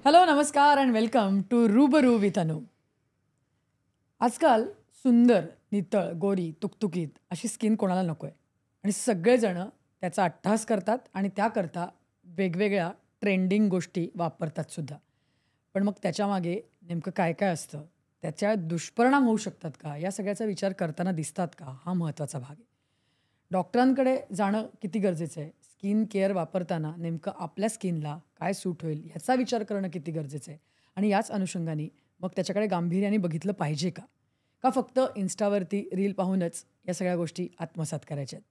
Hello, नमस्कार and welcome to रूबरू with अनु. आजकाल सुंदर, नितळ, गोरी, तुकतुकीत अशी स्किन कोणाला नको आहे आणि सगळेजणं त्याचा अट्टहास करतात आणि त्याकरता वेगवेगळ्या ट्रेंडिंग गोष्टी वापरतात सुद्धा. पण मग त्याच्यामागे नेमकं काय काय असतं, त्याच्या दुष्परिणाम होऊ शकतात का, या सगळ्याचा विचार करताना दिसतात का, हा महत्त्वाचा भाग आहे. डॉक्टरांकडे जाणं किती गरजेचं आहे, स्किन केअर वापरताना नेमकं आपल्या स्किनला काय सूट होईल ह्याचा विचार करणं किती गरजेचं आहे आणि याच अनुषंगाने मग त्याच्याकडे गांभीर्याने बघितलं पाहिजे का, का फक्त इन्स्टावरती रील पाहूनच या सगळ्या गोष्टी आत्मसात करायच्या आहेत.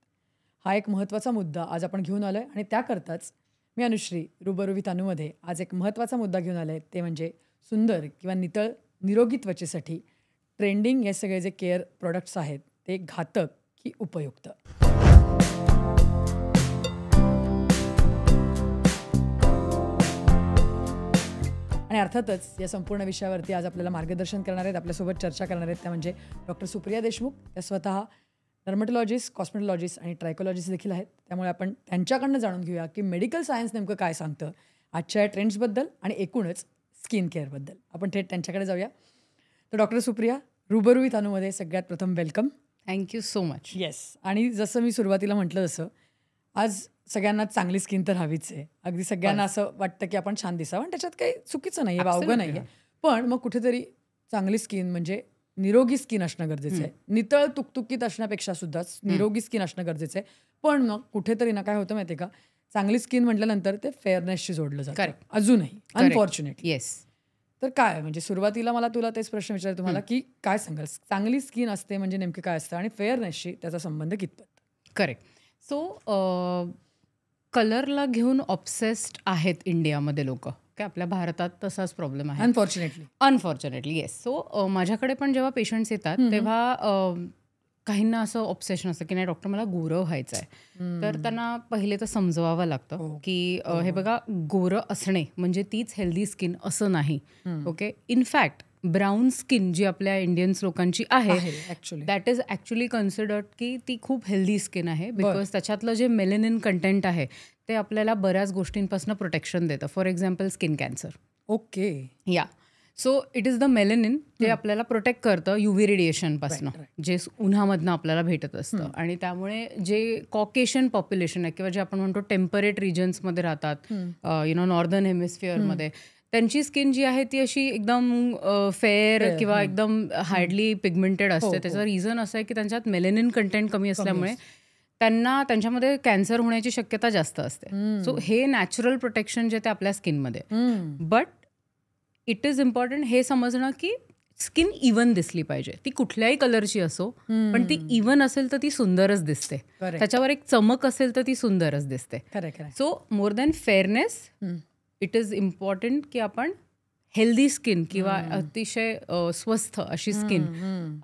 हा एक महत्त्वाचा मुद्दा आज आपण घेऊन आलो आहे आणि त्याकरताच मी अनुश्री रूबरू विथ अनुमध्ये आज एक महत्त्वाचा मुद्दा घेऊन आलो आहे, ते म्हणजे सुंदर किंवा नितळ निरोगी त्वचेसाठी ट्रेंडिंग हे सगळे जे केअर प्रोडक्ट्स आहेत ते घातक की उपयुक्त. आणि अर्थातच या संपूर्ण विषयावरती आज आपल्याला मार्गदर्शन करणार आहेत, आपल्यासोबत चर्चा करणार आहेत त्या म्हणजे डॉक्टर सुप्रिया देशमुख. त्या स्वतः डर्मॅटॉलॉजिस्ट, कॉस्मेटॉलॉजिस्ट आणि ट्रायकोलॉजिस्ट देखील आहेत. त्यामुळे आपण त्यांच्याकडनं जाणून घेऊया की मेडिकल सायन्स नेमकं काय सांगतं आजच्या या ट्रेंड्सबद्दल आणि एकूणच स्किन केअरबद्दल. आपण थेट त्यांच्याकडे जाऊया. तर डॉक्टर सुप्रिया, रूबरू विथ अनुमध्ये सगळ्यात प्रथम welcome. Thank you so much. Yes. आणि जसं मी सुरुवातीला म्हटलं तसं आज सगळ्यांना चांगली स्किन तर हवीच आहे. अगदी सगळ्यांना असं वाटतं की आपण छान दिसावं आणि त्याच्यात काही चुकीचं नाही आहे, वावगं नाही आहे. पण मग कुठेतरी चांगली स्किन म्हणजे निरोगी स्किन असणं गरजेचं आहे. नितळ तुकतुकीत असण्यापेक्षा सुद्धा निरोगी स्किन असणं गरजेचं आहे. पण मग कुठेतरी ना काय होतं माहिती आहे का, चांगली स्किन म्हटल्यानंतर ते फेअरनेसशी जोडलं जातं अजूनही, अनफॉर्च्युनेटली. येस. तर काय म्हणजे सुरुवातीला मला तुला तेच प्रश्न विचारतो तुम्हाला की काय सांगाल, चांगली स्किन असते म्हणजे नेमकं काय असतं आणि फेअरनेसशी त्याचा संबंध कितपत? करेक्ट. सो कलरला घेऊन ऑब्सेस्ड आहेत इंडियामध्ये लोक, काय आपल्या भारतात तसाच प्रॉब्लेम आहे अनफॉर्च्युनेटली. येस. सो माझ्याकडे पण जेव्हा पेशंट्स येतात तेव्हा काहींना असं ऑब्सेशन असतं की नाही डॉक्टर मला गोरं व्हायचं आहे. तर त्यांना पहिले तर समजवावं लागतं की हे बघा, गोरं असणे म्हणजे तीच हेल्दी स्किन असं नाही. ओके. इनफॅक्ट ब्राऊन स्किन जी आपल्या इंडियन्स लोकांची आहे दॅट इज ॲक्च्युली कन्सिडर्ड की ती खूप हेल्दी स्किन आहे, बिकॉज त्याच्यातलं जे मेलेनिन कंटेंट आहे ते आपल्याला बऱ्याच गोष्टींपासून प्रोटेक्शन देतं. For example skin cancer. Okay. Yeah. So it is the melanin जे आपल्याला प्रोटेक्ट करतं UV रेडिएशनपासनं, जे उन्हामधनं आपल्याला भेटत असतं. आणि त्यामुळे जे कॉकेशियन पॉप्युलेशन आहे किंवा जे आपण म्हणतो टेम्परेट रिजन्समध्ये राहतात, नॉर्दर्न हेमिस्फिअरमध्ये, त्यांची स्किन जी आहे ती अशी एकदम फेअर किंवा एकदम हार्डली पिगमेंटेड असते. त्याचं रिझन असं आहे की त्यांच्यात मेलेनिन कंटेंट कमी असल्यामुळे त्यांना त्यांच्यामध्ये कॅन्सर होण्याची शक्यता जास्त असते. सो हे नॅचरल प्रोटेक्शन जे ते आपल्या स्किनमध्ये. बट इट इज इम्पॉर्टंट हे समजणं की स्किन इव्हन दिसली पाहिजे. ती कुठल्याही कलरची असो, पण ती इव्हन असेल तर ती सुंदरच दिसते. त्याच्यावर एक चमक असेल तर ती सुंदरच दिसते. So more than fairness it is important की आपण हेल्दी स्किन किंवा अतिशय स्वस्थ अशी स्किन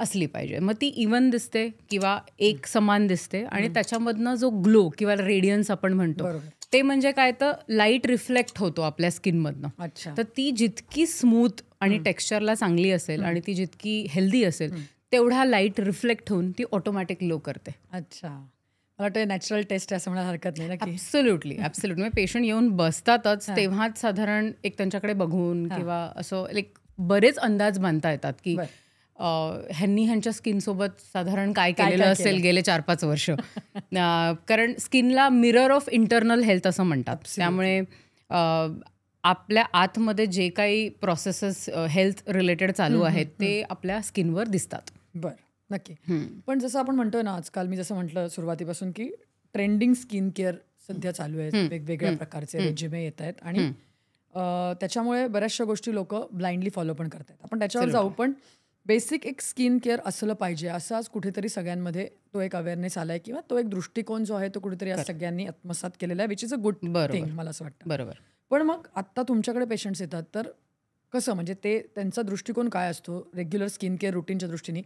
असली पाहिजे. मग ती इव्हन दिसते किंवा एक समान दिसते आणि त्याच्यामधनं जो ग्लो किंवा रेडियन्स आपण म्हणतो ते म्हणजे काय, तर लाईट रिफ्लेक्ट होतो आपल्या स्किनमधनं. तर ती जितकी स्मूथ आणि टेक्स्चरला चांगली असेल आणि ती जितकी हेल्दी असेल तेवढा लाईट रिफ्लेक्ट होऊन ती ऑटोमॅटिक ग्लो करते. अच्छा. मला वाटतं नॅचरल टेस्ट असं म्हणायला हरकत नाही ना? ॲब्सोल्युटली. म्हणजे पेशंट येऊन बसतातच तेव्हाच साधारण एक त्यांच्याकडे बघून किंवा असं लाईक बरेच अंदाज बांधता येतात की ह्यांनी ह्यांच्या स्किनसोबत साधारण काय केलेलं असेल गेले 4-5 वर्ष. कारण स्किनला मिरर ऑफ इंटरनल हेल्थ असं म्हणतात. त्यामुळे आपल्या आतमध्ये जे काही प्रोसेसेस हेल्थ रिलेटेड चालू आहेत ते आपल्या स्किनवर दिसतात. बरं, नक्की. पण जसं आपण म्हणतोय ना, आजकाल मी जसं म्हटलं सुरुवातीपासून की ट्रेंडिंग स्किन केअर सध्या चालू आहे, वेगवेगळ्या प्रकारचे रेजिमे येत आहेत आणि त्याच्यामुळे बऱ्याचशा गोष्टी लोक ब्लाइंडली फॉलो पण करतात. आपण त्याच्यावर जाऊ, पण बेसिक एक स्किन केअर असलं पाहिजे असं आज कुठेतरी सगळ्यांमध्ये तो एक अवेअरनेस आलाय किंवा तो एक दृष्टिकोन जो आहे तो कुठेतरी आज सगळ्यांनी आत्मसात केलेला आहे, which is a good thing मला असं वाटतं. बरोबर. पण मग आत्ता तुमच्याकडे पेशंट्स येतात तर कसं, म्हणजे ते त्यांचा दृष्टिकोन काय असतो रेग्युलर स्किन केअर रुटीनच्या दृष्टीने,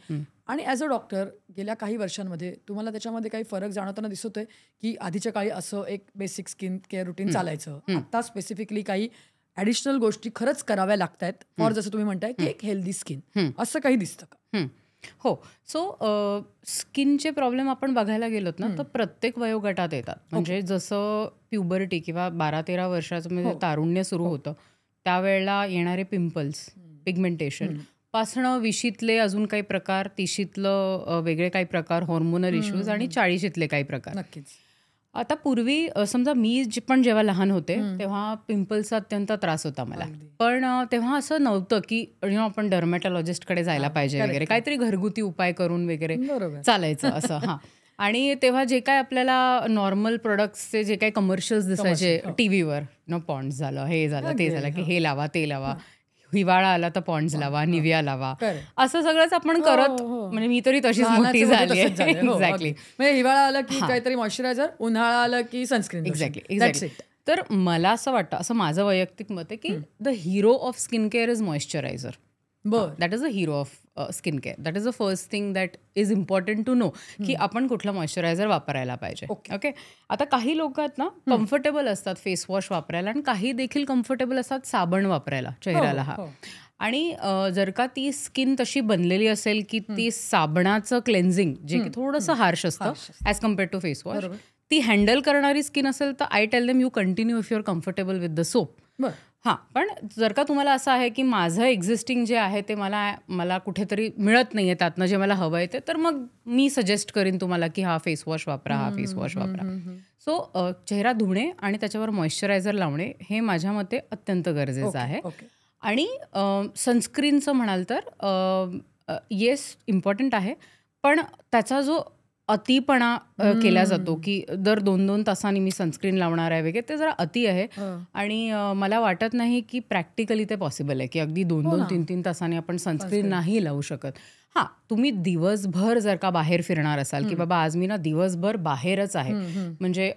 आणि ॲज अ डॉक्टर गेल्या काही वर्षांमध्ये तुम्हाला त्याच्यामध्ये काही फरक जाणवताना दिसतोय की आधीच्या काळी असं एक बेसिक स्किन केअर रुटीन चालायचं, आता स्पेसिफिकली काही ॲडिशनल गोष्टी खरंच कराव्या लागत आहेत फॉर, जसं तुम्ही म्हणताय की एक हेल्दी स्किन, असं काही दिसतं का? हो. सो स्किनचे प्रॉब्लेम आपण बघायला गेलोत ना तर प्रत्येक वयोगटात येतात. म्हणजे जसं प्युबर्टी किंवा 12-13 वर्षाचं म्हणजे तारुण्य सुरू होतं त्यावेळेला येणारे पिंपल्स, पिगमेंटेशन पासणं, 20शीतले अजून काही प्रकार, 30शीतलं वेगळे काही प्रकार, हॉर्मोनल इश्यूज आणि 40शीतले काही प्रकार. नक्कीच. आता पूर्वी समजा मी पण जेव्हा लहान होते तेव्हा पिंपल्सचा अत्यंत त्रास होता मला. पण तेव्हा असं नव्हतं की आपण डर्मॅटॉलॉजिस्टकडे जायला पाहिजे वगैरे, काहीतरी घरगुती उपाय करून वगैरे चालायचं असं. हां. आणि तेव्हा जे काय आपल्याला नॉर्मल प्रोडक्ट्सचे जे काही कमर्शियल्स दिसायचे टीव्हीवर, पॉन्ड्स झालं, हे झालं, ते झालं, की हे लावा, ते लावा, हिवाळा आला तर पॉन्ड्स लावा, निव्हिया लावा, असं सगळंच आपण करत, म्हणजे मी तरी तशीच मोठी झाली आहे. एक्झॅक्टली. म्हणजे हिवाळा आला की काहीतरी मॉइश्चरायझर, उन्हाळा आला की सनस्क्रीन. एक्झॅक्टली. तर मला असं वाटतं, असं माझं वैयक्तिक मत आहे, की the hero of skin care is moisturiser. That is the hero of skin care. That is the first thing that is important to know, की आपण कुठला मॉइश्चरायझर वापरायला पाहिजे. ओके. आता काही लोक आहेत ना कम्फर्टेबल असतात फेस वॉश वापरायला, आणि काही देखील कम्फर्टेबल असतात साबण वापरायला चेहऱ्याला. आणि जर का ती स्किन तशी बनलेली असेल की ती साबणाचं क्लेन्झिंग जे की थोडंसं हार्श असतं as compared to face wash, ती हँडल करणारी स्किन असेल तर I tell them you continue if you are comfortable with the soap. हां. पण जर का तुम्हाला असं आहे की माझं एक्झिस्टिंग जे आहे ते मला कुठेतरी मिळत नाही आहे त्यातनं जे मला हवं आहे ते, तर मग मी सजेस्ट करीन तुम्हाला की हा फेस वॉश वापरा, हा फेस वॉश वापरा. सो चेहरा धुणे आणि त्याच्यावर मॉइश्चरायझर लावणे हे माझ्या मते अत्यंत गरजेचं आहे. आणि सनस्क्रीनचं म्हणाल तर येस इम्पॉर्टंट आहे, पण त्याचा जो अतिपणा केला जातो की दर 2-2 तासांनी मी सनस्क्रीन लावणार आहे वगैरे, ते जरा अति आहे. आणि मला वाटत नाही की प्रॅक्टिकली ते पॉसिबल आहे की अगदी 2-2, 3-3 तासांनी आपण सनस्क्रीन नाही लावू शकत. हां, तुम्ही दिवसभर जर का बाहेर फिरणार असाल की बाबा आज मी ना दिवसभर बाहेरच आहे, म्हणजे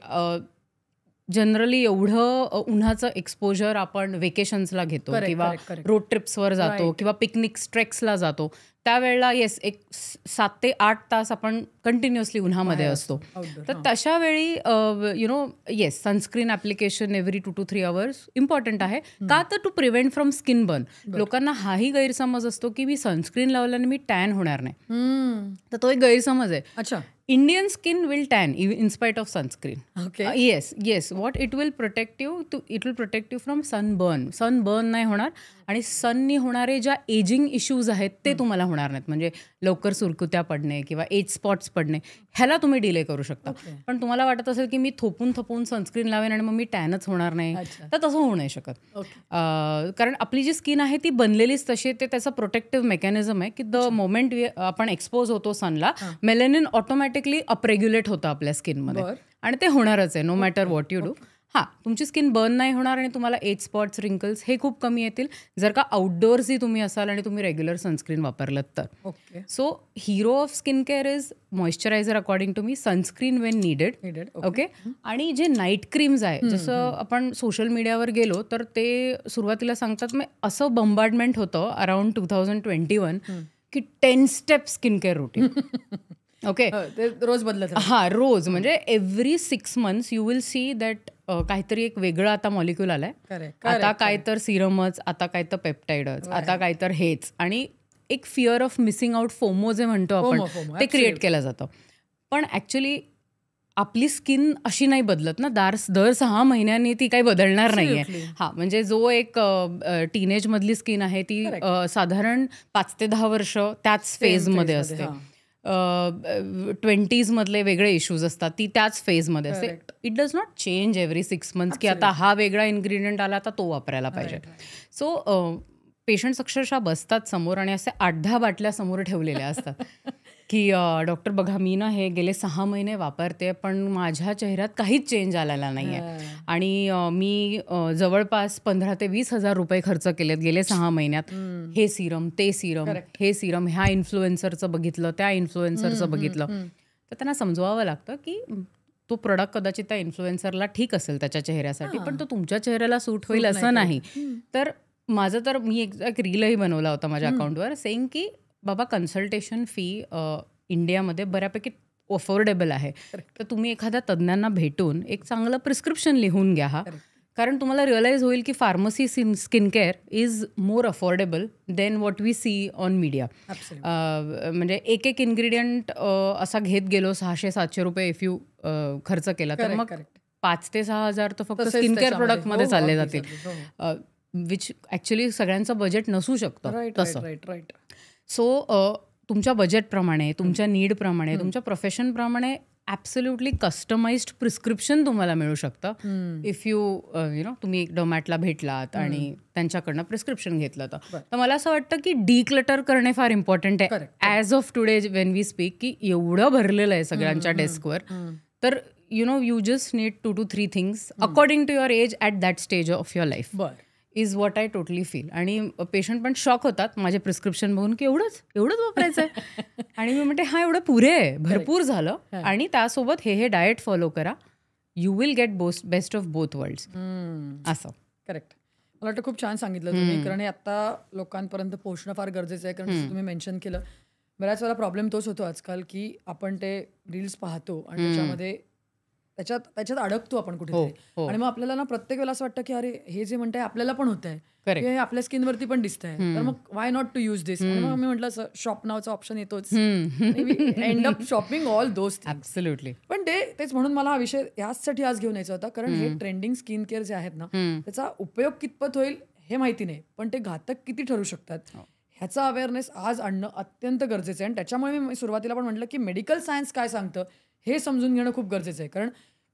जनरली एवढं उन्हाचं एक्सपोजर आपण वेकेशन्सला घेतो किंवा रोड ट्रिप्सवर जातो किंवा पिकनिक ट्रेक्सला जातो, त्यावेळेला येस एक 7 ते 8 तास आपण कंटिन्युअसली उन्हामध्ये असतो. तर तशा वेळी yes sunscreen application every 2 to 3 hours important आहे. का तर to prevent from skin burn. लोकांना हाही गैरसमज असतो की मी सनस्क्रीन लावल्याने मी टॅन होणार नाही, तर तो एक गैरसमज आहे. अच्छा. Indian skin will tan in spite of sunscreen. Okay. Yes. What it will protect you from sunburn. Sunburn नाही होणार, आणि सननी होणारे ज्या एजिंग इश्यूज आहेत ते तुम्हाला होणार नाहीत. म्हणजे लवकर सुरकुत्या पडणे किंवा एज स्पॉट्स पडणे, ह्याला तुम्ही डिले करू शकता. पण तुम्हाला वाटत असेल की मी थोपून सनस्क्रीन लावेन आणि मग मी टॅनच होणार नाही, तर तसं होऊ नाही शकत. कारण आपली जी स्किन आहे ती बनलेलीच तशी आहे. ते त्याचा प्रोटेक्टिव्ह मेकॅनिझम आहे की द मोमेंट आपण एक्सपोज होतो सनला, मेलॅनिन ऑटोमॅटिकली अपरेग्युलेट होतं आपल्या स्किनमध्ये, आणि ते होणारच आहे no matter what you do. हां, तुमची स्किन बर्न नाही होणार आणि तुम्हाला एज स्पॉट्स, रिंकल्स हे खूप कमी येतील जर का आउटडोअर्सही तुम्ही असाल आणि तुम्ही रेग्युलर सनस्क्रीन वापरलं तर. So hero of skin care is moisturiser according to me, sunscreen when needed. Okay. आणि जे नाईट क्रीम्स आहे, जसं आपण सोशल मीडियावर गेलो तर ते सुरुवातीला सांगतात, मग असं बंबार्डमेंट होतं अराउंड 2021 की 10 step skin care routine. Okay. रोज बदलत. हां, रोज, म्हणजे every 6 months you will see that काहीतरी एक वेगळं आता मॉलिक्यूल आलाय. आता काय तर सिरमच, आता काय तर पेप्टाइडच, आता काय तर हेच, आणि एक fear of missing out, FOMO जे म्हणतो आपण, ते क्रिएट केलं जातं. पण ॲक्च्युली आपली स्किन अशी नाही बदलत ना, दर 6 महिन्यांनी ती काही बदलणार नाहीये. हां, म्हणजे जो एक टीनेजमधली स्किन आहे ती साधारण 5 ते 10 वर्ष त्याच फेजमध्ये असते. 20s मधले वेगळे इश्यूज असतात, ती त्याच फेजमध्ये असते. It does not change every 6 months की आता हा वेगळा इन्ग्रेडियंट आला तर तो वापरायला पाहिजे. सो पेशंट्स अक्षरशः बसतात समोर आणि असे 8-10 बाटल्या समोर ठेवलेल्या असतात की डॉक्टर बघा, मी ना हे गेले 6 महिने वापरते पण माझ्या चेहऱ्यात काहीच चेंज आलेला नाही आहे, आणि मी जवळपास 15,000 ते 20,000 रुपये खर्च केलेत गेले 6 महिन्यात. हे सिरम, ते सिरम, हे सिरम, ह्या इन्फ्लुएन्सरचं बघितलं, त्या इन्फ्लुएन्सरचं बघितलं. तर त्यांना समजवावं लागतं की तो प्रोडक्ट कदाचित त्या इन्फ्लुएन्सरला ठीक असेल त्याच्या चेहऱ्यासाठी, पण तो तुमच्या चेहऱ्याला सूट होईल असं नाही. तर माझं तर मी एक रीलही बनवला होता माझ्या अकाउंटवर, सेईंग की बाबा कन्सल्टेशन फी इंडियामध्ये बऱ्यापैकी अफोर्डेबल आहे, तर तुम्ही एखाद्या तज्ज्ञांना भेटून एक चांगलं प्रिस्क्रिप्शन लिहून घ्या. कारण तुम्हाला रिअलाइज होईल की pharmacy skin care is more affordable than what we see on media. म्हणजे एक इन्ग्रेडियंट असा घेत गेलो 600-700 रुपये इफ यू खर्च केला तर मग 5,000 ते 6,000 तर फक्त स्किन केअर प्रोडक्टमध्ये चालले जातील. विच ॲक्च्युली सगळ्यांचं बजेट नसू शकतं तसं. राईट. सो तुमच्या बजेटप्रमाणे, तुमच्या नीडप्रमाणे, तुमच्या प्रोफेशनप्रमाणे ॲब्सोल्युटली कस्टमाइज्ड प्रिस्क्रिप्शन तुम्हाला मिळू शकतं. इफ तुम्ही एक डोमॅटला भेटलात आणि त्यांच्याकडनं प्रिस्क्रिप्शन घेतलं तर मला असं वाटतं की डिक्लटर करणे फार इम्पॉर्टंट आहे as of today when we speak, की एवढं भरलेलं आहे सगळ्यांच्या डेस्कवर. तर you just need 2 to 3 things according to your age at that stage of your life is what I totally feel. आणि पेशंट पण शॉक होतात माझे प्रिस्क्रिप्शन बघून की एवढंच वापरायचं आहे. आणि मी म्हणते हा एवढं पुरे आहे, भरपूर झालं. आणि त्यासोबत हे डाएट फॉलो करा, you will get best of both worlds. असं. करेक्ट. मला वाटतं खूप छान सांगितलं तुम्ही, कारण हे आता लोकांपर्यंत पोहोचणं फार गरजेचं आहे. कारण तुम्ही मेन्शन केलं, बऱ्याच वेळा प्रॉब्लेम तोच होतो आजकाल की आपण ते रील्स पाहतो आणि त्याच्यामध्ये त्याच्यात अडकतो आपण कुठेतरी. आणि मग आपल्याला ना प्रत्येक वेळेला असं वाटतं की अरे हे जे म्हणताय आपल्याला पण होत आहे, हे आपल्या स्किनवरती पण दिसतंय, तर मग वाय नॉट टू यूज दिस. आणि मग मी म्हटलं शॉप नावचा ऑप्शन येतोच, end up shopping all those things. Absolutely. पण तेच म्हणून मला हा विषय याचसाठी आज घेऊन यायचा होता, कारण हे ट्रेंडिंग स्किन केअर जे आहेत ना, त्याचा उपयोग कितपत होईल हे माहिती नाही, पण ते घातक किती ठरू शकतात ह्याचा अवेअरनेस आज आणणं अत्यंत गरजेचं आहे. आणि त्याच्यामुळे मी सुरुवातीला पण म्हटलं की मेडिकल सायन्स काय सांगतं हे समजून घेणं खूप गरजेचं आहे. कारण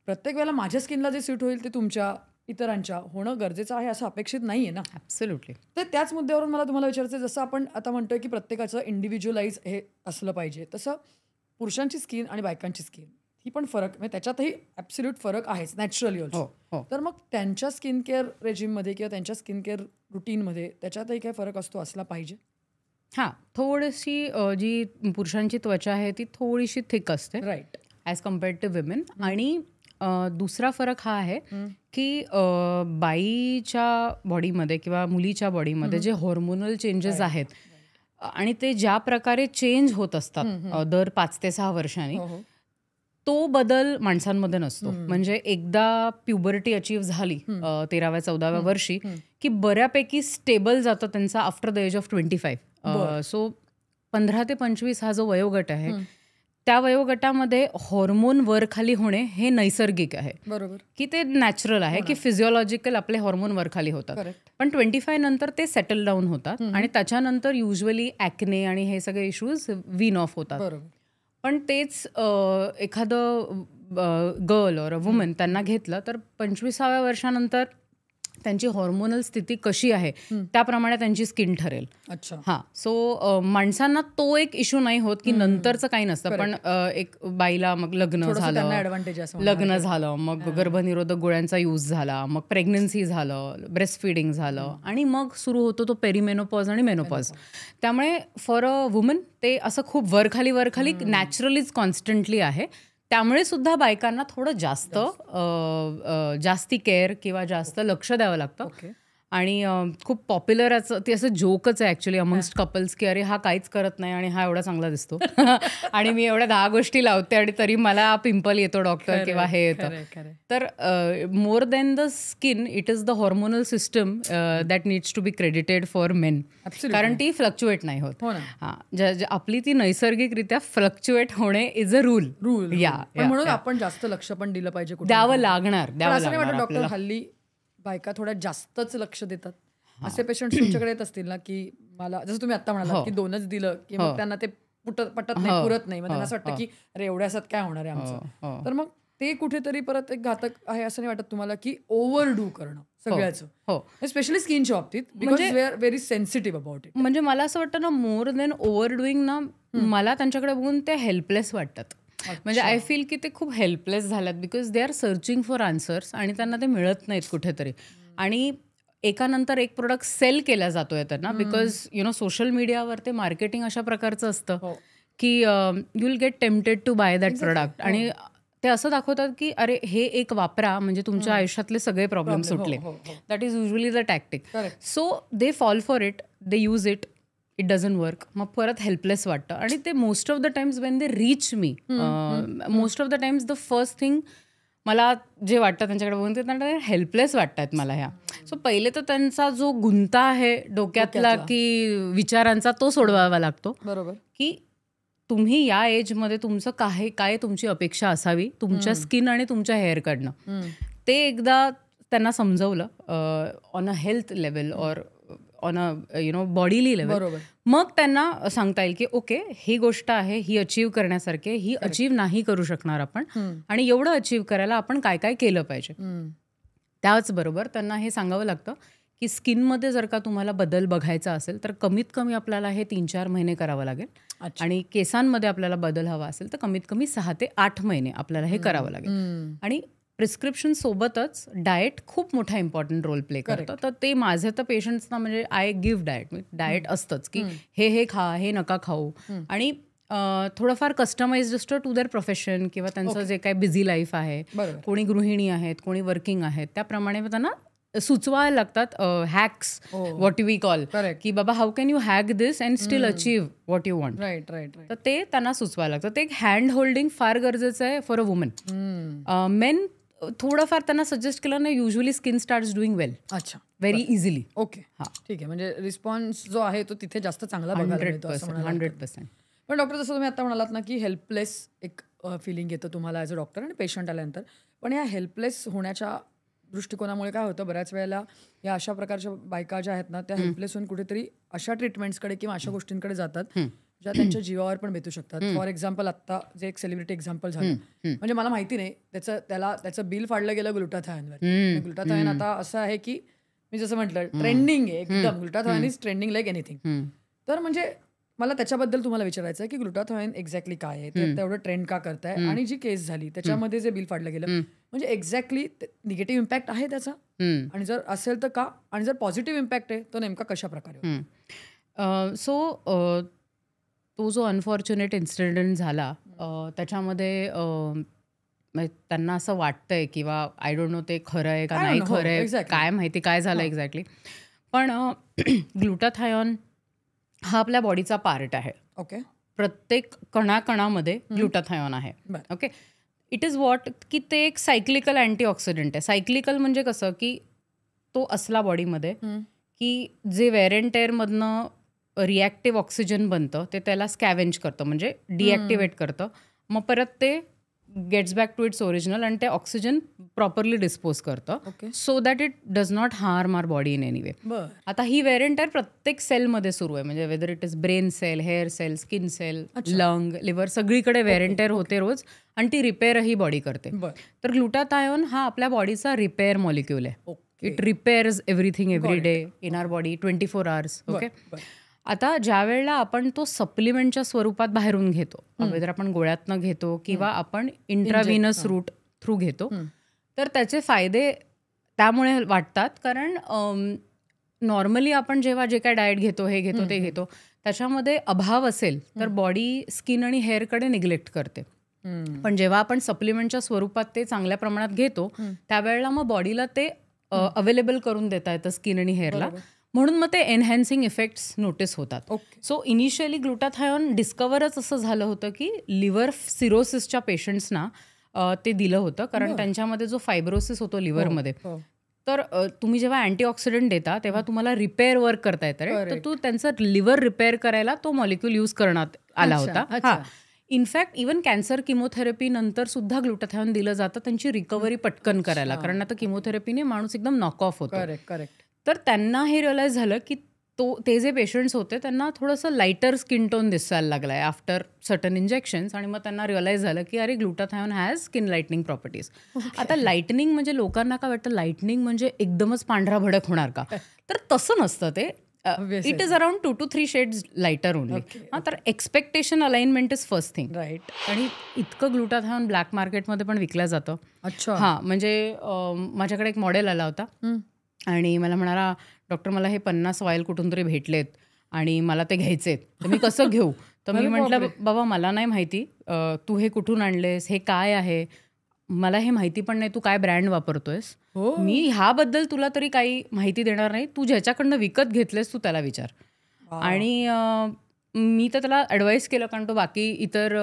प्रत्येक वेळेला माझ्या स्किनला जे सूट होईल ते तुमच्या इतरांच्या होणं गरजेचं आहे असं अपेक्षित नाही आहे ना. ॲब्सोल्युटली. तर त्याच मुद्द्यावरून मला तुम्हाला विचारायचं, जसं आपण आता म्हणतोय की प्रत्येकाचं इंडिव्हिज्युअलाइज हे असलं पाहिजे, तसं पुरुषांची स्किन आणि बायकांची स्किन ही पण फरक, म्हणजे त्याच्यातही ॲब्सोल्यूट फरक आहेच नॅचरली ऑल्सो. तर मग त्यांच्या स्किन केअर रेजिममध्ये किंवा त्यांच्या स्किन केअर रुटीनमध्ये त्याच्यातही काय फरक असतो, असला पाहिजे? हां, थोडीशी जी पुरुषांची त्वचा आहे ती थोडीशी थिक असते, right, as compared to women. आणि दुसरा फरक हा आहे की बाईच्या बॉडीमध्ये किंवा मुलीच्या बॉडीमध्ये जे हॉर्मोनल चेंजेस आहेत आणि ते ज्या प्रकारे चेंज होत असतात दर 5 ते 6 वर्षांनी, तो बदल माणसांमध्ये नसतो. म्हणजे एकदा प्युबर्टी अचीव्ह झाली 13व्या-14व्या वर्षी की बऱ्यापैकी स्टेबल जातं त्यांचा after the age of 25. So 15 ते 25 हा जो वयोगट आहे त्या वयोगटामध्ये हॉर्मोन वर खाली होणे हे नैसर्गिक आहे. बरोबर, की ते नॅचरल आहे की फिजिओलॉजिकल आपले हॉर्मोन वर खाली होतात. पण 25 नंतर ते सेटल डाऊन होतात आणि त्याच्यानंतर युजली ॲक्ने आणि हे सगळे इश्यूज वीन ऑफ होतात. पण तेच एखादं गर्ल और अ वुमन त्यांना घेतलं तर 25व्या वर्षानंतर त्यांची हॉर्मोनल स्थिती कशी आहे त्याप्रमाणे त्यांची स्किन ठरेल. अच्छा. हां, सो माणसांना तो एक इश्यू नाही होत की नंतरचं काही नसतं. पण एक बाईला मग लग्न झालं, मग गर्भनिरोधक गोळ्यांचा यूज झाला, मग प्रेग्नन्सी झालं, ब्रेस्ट फिडिंग झालं आणि मग सुरू होतो तो पेरिमेनोपॉज आणि मेनोपॉज. त्यामुळे फॉर अ वुमन ते असं खूप वरखाली नॅचरलीच कॉन्स्टंटली आहे. त्यामुळे सुद्धा बायकांना थोडं जास्ती केअर किंवा जास्त लक्ष द्यावं लागतं. आणि खूप पॉप्युलर ते असं जोकच आहे ॲक्च्युली अमंगस्ट कपल्स की अरे हा काहीच करत नाही आणि हा एवढा चांगला दिसतो आणि मी एवढ्या 10 गोष्टी लावते आणि तरी मला पिंपल येतो डॉक्टर किंवा हे येतं. तर more than the skin it is the hormonal system that needs to be credited for men, कारण ती फ्लक्च्युएट नाही होत. हां, आपली ती नैसर्गिकरित्या फ्लक्च्युएट होणे इज अ रूल. म्हणून आपण जास्त लक्ष पण दिलं पाहिजे, द्यावं लागणार. डॉक्टर हल्ली बायका थोड्या जास्तच लक्ष देतात. असे पेशंट तुमच्याकडे येत असतील ना की मला, जसं तुम्ही आता म्हणाला की 2च दिलं की मग त्यांना ते पटत नाही, पुरत नाही, मग त्यांना असं वाटतं की अरे एवढ्यासात काय होणार आहे आमचं. तर मग ते कुठेतरी परत एक घातक आहे असं नाही वाटत तुम्हाला की ओव्हरडू करणं सगळ्याचं, स्पेशली स्किनच्या बाबतीत, because we are very sensitive about it. म्हणजे मला असं वाटतं ना, मोर दॅन ओव्हर डुईंग ना, मला त्यांच्याकडे बघून ते हेल्पलेस वाटतात. म्हणजे आय फील की ते खूप हेल्पलेस झाल्यात because they are searching for answers आणि त्यांना ते मिळत नाहीत कुठेतरी. आणि एकानंतर एक प्रोडक्ट सेल केला जातोय त्यांना, बिकॉज सोशल मीडियावर ते मार्केटिंग अशा प्रकारचं असतं की you will get tempted to buy that product. आणि ते असं दाखवतात की अरे हे एक वापरा म्हणजे तुमच्या आयुष्यातले सगळे प्रॉब्लेम सुटले. That is usually the tactic. So they fall for it, they use it, it doesn't work. मग परत हेल्पलेस वाटतं. आणि ते most of the times when they reach me, most of the times the first thing मला जे वाटतं त्यांच्याकडे बघून ते त्यांना हेल्पलेस वाटतात मला ह्या. सो पहिले तर त्यांचा जो गुंता आहे डोक्यातला की विचारांचा तो सोडवावा लागतो. बरोबर, की तुम्ही या एजमध्ये तुमचं काय तुमची अपेक्षा असावी तुमच्या स्किन आणि तुमच्या हेअरकडनं, ते एकदा त्यांना समजवलं ऑन अ हेल्थ लेवल और ऑन अ बॉडीली लेवल, बरोबर. मग त्यांना सांगता येईल की ओके ही गोष्ट आहे, ही अचीव करण्यासारखी, ही अचीव नाही करू शकणार आपण, आणि एवढं अचीव करायला आपण काय काय केलं पाहिजे. त्याचबरोबर त्यांना हे सांगावं लागतं की स्किनमध्ये जर का तुम्हाला बदल बघायचा असेल तर कमीत कमी आपल्याला हे 3-4 महिने करावं लागेल, आणि केसांमध्ये आपल्याला बदल हवा असेल तर कमीत कमी 6 ते 8 महिने आपल्याला हे करावं लागेल. आणि प्रिस्क्रिप्शन सोबतच डाएट खूप मोठा इम्पॉर्टंट रोल प्ले करतं. तर ते माझे तर पेशंट्सना म्हणजे आय गिव्ह डाएट असतंच की हे खा, हे नका खाऊ, आणि थोडंफार कस्टमाइज्ड असतं टू देअर प्रोफेशन किंवा त्यांचं जे काही बिझी लाईफ आहे. कोणी गृहिणी आहेत, कोणी वर्किंग आहेत, त्याप्रमाणे त्यांना सुचवायला लागतात हॅक्स, व्हॉट वी कॉल, की बाबा how can you hack this and still achieve what you want. तर ते त्यांना सुचवायला लागतं. ते एक हँड होल्डिंग फार गरजेचं आहे फॉर अ वुमन. मेन थोडंफार त्यांना सजेस्ट केलं ना, युजली स्किन स्टार्ट्स डुईंग वेल. अच्छा, व्हेरी इझिली. ओके, हां, ठीक आहे. म्हणजे रिस्पॉन्स जो आहे तो तिथे जास्त चांगला बघायला मिळतो. 100%. पण डॉक्टर, जसं तुम्ही आता म्हणालात ना की हेल्पलेस एक फिलिंग येतं तुम्हाला ॲज अ डॉक्टर आणि पेशंट आल्यानंतर, पण या हेल्पलेस होण्याच्या दृष्टिकोनामुळे काय होतं, बऱ्याच वेळेला या अशा प्रकारच्या बायका ज्या आहेत ना त्या हेल्पलेस होऊन कुठेतरी अशा ट्रीटमेंट्सकडे किंवा अशा गोष्टींकडे जातात ज्या त्यांच्या जीवावर पण बेतू शकतात. फॉर एक्झाम्पल, आत्ता जे एक सेलिब्रिटी एक्झाम्पल झालं, म्हणजे मला माहिती नाही, त्याचं बिल फाडलं गेलं ग्लुटाथायनवर. ग्लुटाथायन आता असं आहे की मी जसं म्हटलं ट्रेंडिंग आहे एकदम. ग्लुटाथायन इज ट्रेंडिंग लाईक एनिथिंग. तर म्हणजे मला त्याच्याबद्दल तुम्हाला विचारायचं आहे की ग्लुटाथायन एक्झॅक्टली काय आहे, ते तेवढं ट्रेंड का करताय, आणि जी केस झाली त्याच्यामध्ये जे बिल फाडलं गेलं, म्हणजे एक्झॅक्टली निगेटिव्ह इम्पॅक्ट आहे त्याचा, आणि जर असेल तर का, आणि जर पॉझिटिव्ह इम्पॅक्ट आहे तो नेमका कशा प्रकारे? सो तो जो अनफॉर्च्युनेट इन्सिडेंट झाला त्याच्यामध्ये त्यांना असं वाटतंय किंवा आय डोंट नो ते खरं आहे का नाही खरं आहे, काय माहिती काय झालं एक्झॅक्टली. पण ग्लुटाथायन हा आपल्या बॉडीचा पार्ट आहे. ओके. प्रत्येक कणाकणामध्ये ग्लुटाथायन आहे. ओके. इट इज वॉट की ते एक सायक्लिकल अँटीऑक्सिडंट आहे. सायक्लिकल म्हणजे कसं की तो असला बॉडीमध्ये की जे वेअर अँड टेअरमधनं रिॲक्टिव्ह ऑक्सिजन बनतं ते त्याला स्कॅव्हेंज करतं, म्हणजे डिॲक्टिवेट करतं, मग परत ते gets back to its original आणि ते ऑक्सिजन प्रॉपरली डिस्पोज करतं, so that it does not harm our body in any way. आता ही वेअर अँड टेअर प्रत्येक सेलमध्ये सुरू आहे, म्हणजे whether it is brain cell, hair cell, skin cell, lung, liver, सगळीकडे वेअर अँड टेअर होते रोज, आणि ती रिपेअरही बॉडी करते. तर ग्लुटाथायन हा आपल्या बॉडीचा रिपेअर मॉलिक्यूल आहे. It repairs everything every day in our body 24 hours. Okay. आता ज्या वेळेला आपण तो सप्लिमेंटच्या स्वरूपात बाहेरून घेतो, वेदर आपण गोळ्यातनं घेतो किंवा आपण इंट्राव्हिनस रूट थ्रू घेतो, तर त्याचे फायदे त्यामुळे वाटतात, कारण नॉर्मली आपण जेव्हा जे काय डाएट घेतो, हे घेतो, ते घेतो, त्याच्यामध्ये अभाव असेल तर बॉडी स्किन आणि हेअरकडे निग्लेक्ट करते. पण जेव्हा आपण सप्लिमेंटच्या स्वरूपात ते चांगल्या प्रमाणात घेतो त्यावेळेला मग बॉडीला ते अवेलेबल करून देता येतं स्किन आणि हेअरला, म्हणून मग ते एनहॅन्सिंग इफेक्ट्स नोटीस होतात. सो इनिशियली ग्लुटाथायन डिस्कवरच असं झालं होतं की लिव्हर सिरोसिसच्या पेशंट्सना ते दिलं होतं, कारण त्यांच्यामध्ये जो फायब्रोसिस होतो लिव्हरमध्ये, तर तुम्ही जेव्हा अँटीऑक्सिडंट देता तेव्हा तुम्हाला रिपेअर वर्क करता येतं, तर तू त्यांचं लिव्हर रिपेअर करायला तो मॉलिक्यूल यूज करण्यात आला होता. इनफॅक्ट इव्हन कॅन्सर किमोथेरपी नंतर सुद्धा ग्लुटाथायन दिलं जातं त्यांची रिकव्हरी पटकन करायला, कारण आता किमोथेरपीने माणूस एकदम नॉक ऑफ होतो. तर त्यांना हे रिअलाइज झालं की ते जे पेशंट्स होते त्यांना थोडंसं लाईटर स्किन टोन दिसायला लागलाय आफ्टर सर्टन इंजेक्शन्स, आणि मग त्यांना रिअलाइज झालं की अरे ग्लुटाथायन हॅज स्किन लाईटनिंग प्रॉपर्टीज. आता लाईटनिंग म्हणजे लोकांना काय वाटतं, लाईटनिंग म्हणजे एकदमच पांढरा भडक होणार का, तर तसं नसतं ते. It is around 2 to 3 shades lighter only. तर expectation alignment is first thing. Right. आणि इतकं ग्लुटाथायन ब्लॅक मार्केटमध्ये पण विकलं जातं. हां, म्हणजे माझ्याकडे एक मॉडेल आला होता आणि मला म्हणाला, डॉक्टर मला हे 50 ऑइल कुठून तरी भेटलेत आणि मला ते घ्यायचेत, तर मी कसं घेऊ? तर मी म्हटलं, बाबा मला नाही माहिती तू हे कुठून आणलेस, हे काय आहे, मला हे माहिती पण नाही, तू काय ब्रँड वापरतोयस, मी ह्याबद्दल तुला तरी काही माहिती देणार नाही, तू ज्याच्याकडनं विकत घेतलेस तू त्याला विचार. आणि मी तर त्याला ॲडवाईस केलं, कारण तो बाकी इतर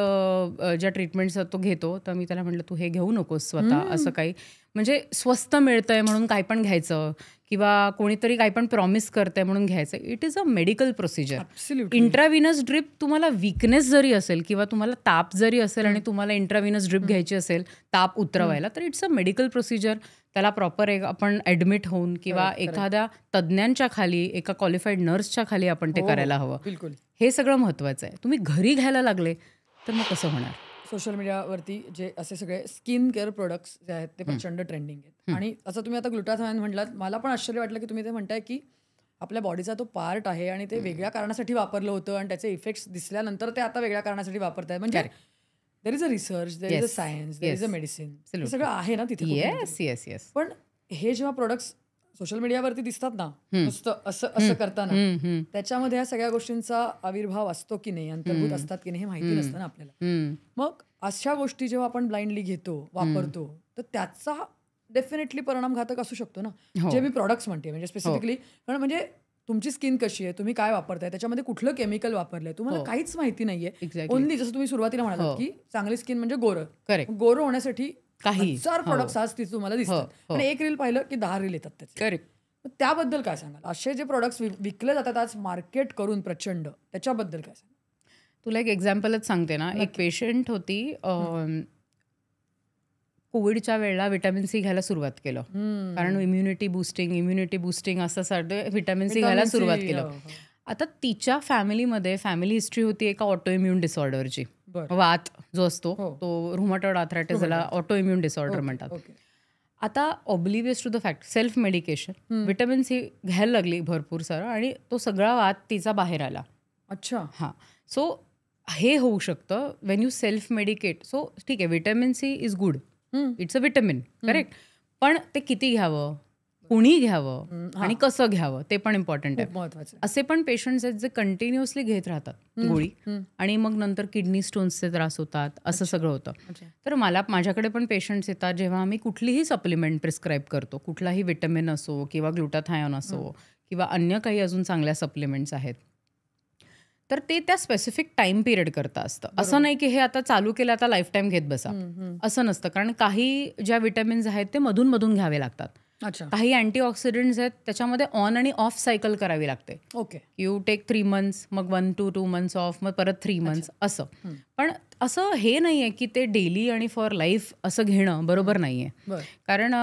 ज्या ट्रीटमेंट्स तो घेतो, तर मी त्याला म्हटलं तू हे घेऊ नकोस स्वतः, असं काही म्हणजे स्वस्त मिळतंय म्हणून काय पण घ्यायचं किंवा कोणीतरी काही पण प्रॉमिस करतंय म्हणून घ्यायचं. It is a medical procedure. Absolutely. Intravenous drip तुम्हाला विकनेस जरी असेल किंवा तुम्हाला ताप जरी असेल आणि तुम्हाला इंट्राव्हिनस ड्रिप घ्यायची असेल ताप उतरवायला, तर इट्स अ मेडिकल प्रोसिजर. त्याला प्रॉपर आपण ॲडमिट होऊन किंवा एखाद्या तज्ज्ञांच्या खाली, एका क्वालिफाईड नर्सच्या खाली आपण ते करायला हवं. बिलकुल. हे सगळं महत्त्वाचं आहे. तुम्ही घरी घ्यायला लागले तर मग कसं होणार? सोशल मीडियावरती जे असे सगळे स्किन केअर प्रोडक्ट्स जे आहेत ते प्रचंड ट्रेंडिंग आहेत. आणि असं तुम्ही आता ग्लुटाथायन म्हटलात, मला पण आश्चर्य वाटलं की तुम्ही ते म्हणताय की आपल्या बॉडीचा तो पार्ट आहे आणि ते वेगळ्या कारणासाठी वापरलं होतं आणि त्याचे इफेक्ट्स दिसल्यानंतर ते आता वेगळ्या कारणासाठी वापरताय. म्हणजे there is a research, there is a science, there is a medicine, हे सगळं आहे ना तिथे. येस. पण हे जेव्हा प्रोडक्ट्स सोशल मीडियावरती दिसतात ना, नुसतं असं करताना, त्याच्यामध्ये या सगळ्या गोष्टींचा आविर्भाव असतो की नाही, अंतर्भूत असतात की नाही, हे माहिती नसतं ना आपल्याला. मग अशा गोष्टी जेव्हा आपण ब्लाइंडली घेतो, वापरतो, तर त्याचा डेफिनेटली परिणाम घातक असू शकतो ना. जे मी प्रॉडक्ट्स म्हणते म्हणजे स्पेसिफिकली, कारण म्हणजे तुमची स्किन कशी आहे, तुम्ही काय वापरताय, त्याच्यामध्ये कुठलं केमिकल वापरलंय तुम्हाला काहीच माहिती नाहीये. ओनली जसं तुम्ही सुरुवातीला म्हणालात की चांगली स्किन म्हणजे गोरं होण्यासाठी हजार प्रोडक्ट्स आज तिथे तुम्हाला दिसतात आणि एक रील पाहिलं की 10 रील येतात त्याचे. करेक्ट. त्याबद्दल काय सांगाल? असे जे प्रोडक्ट्स विकले जातात आज मार्केट करून प्रचंड, त्याच्याबद्दल काय सांगाल? तुला एक एक्झाम्पलच सांगते ना. एक पेशंट होती, कोविडच्या वेळेला व्हिटॅमिन सी घ्यायला सुरुवात केलं, कारण इम्युनिटी बुस्टिंग असं व्हिटॅमिन सी घ्यायला सुरुवात केलं. आता तिच्या फॅमिलीमध्ये फॅमिली हिस्ट्री होती एका ऑटो इम्युन डिसऑर्डरची. वात जो असतो तो रुमॅटॉइड आर्थरायटिस, ज्याला ऑटो इम्युन डिसऑर्डर म्हणतात. आता oblivious to the fact self medication, vitamin C घ्यायला लागली भरपूर सारं आणि तो सगळा वात तिचा बाहेर आला. अच्छा. हां. सो हे होऊ शकतं when you self medicate. So ठीक आहे, vitamin C is good, it's a vitamin, correct. पण ते किती घ्यावं, कुणी घ्यावं आणि कसं घ्यावं ते पण इम्पॉर्टंट आहे. असे पण पेशंट्स आहेत जे कंटिन्युअसली घेत राहतात गोळी आणि मग नंतर किडनी स्टोन्सचे त्रास होतात, असं सगळं होतं. तर माझ्याकडे पण पेशंट्स येतात जेव्हा आम्ही कुठलीही सप्लिमेंट प्रिस्क्राईब करतो, कुठलाही व्हिटॅमिन असो किंवा ग्लुटाथायॉन असो किंवा अन्य काही अजून चांगल्या सप्लिमेंट्स आहेत, तर ते त्या स्पेसिफिक टाइम पिरियड करता असतं. असं नाही की हे आता चालू केलं आता लाईफ टाईम घेत बसा, असं नसतं. कारण काही ज्या विटॅमिन्स आहेत ते मधून मधून घ्यावे लागतात. काही अँटीऑक्सिडंट्स आहेत त्याच्यामध्ये ऑन आणि ऑफ सायकल करावी लागते. ओके. यू टेक 3 months, मग 1 to 2 months ऑफ, मग परत 3 months असं. पण असं हे नाही आहे की ते डेली आणि फॉर लाईफ असं घेणं बरोबर नाही आहे. कारण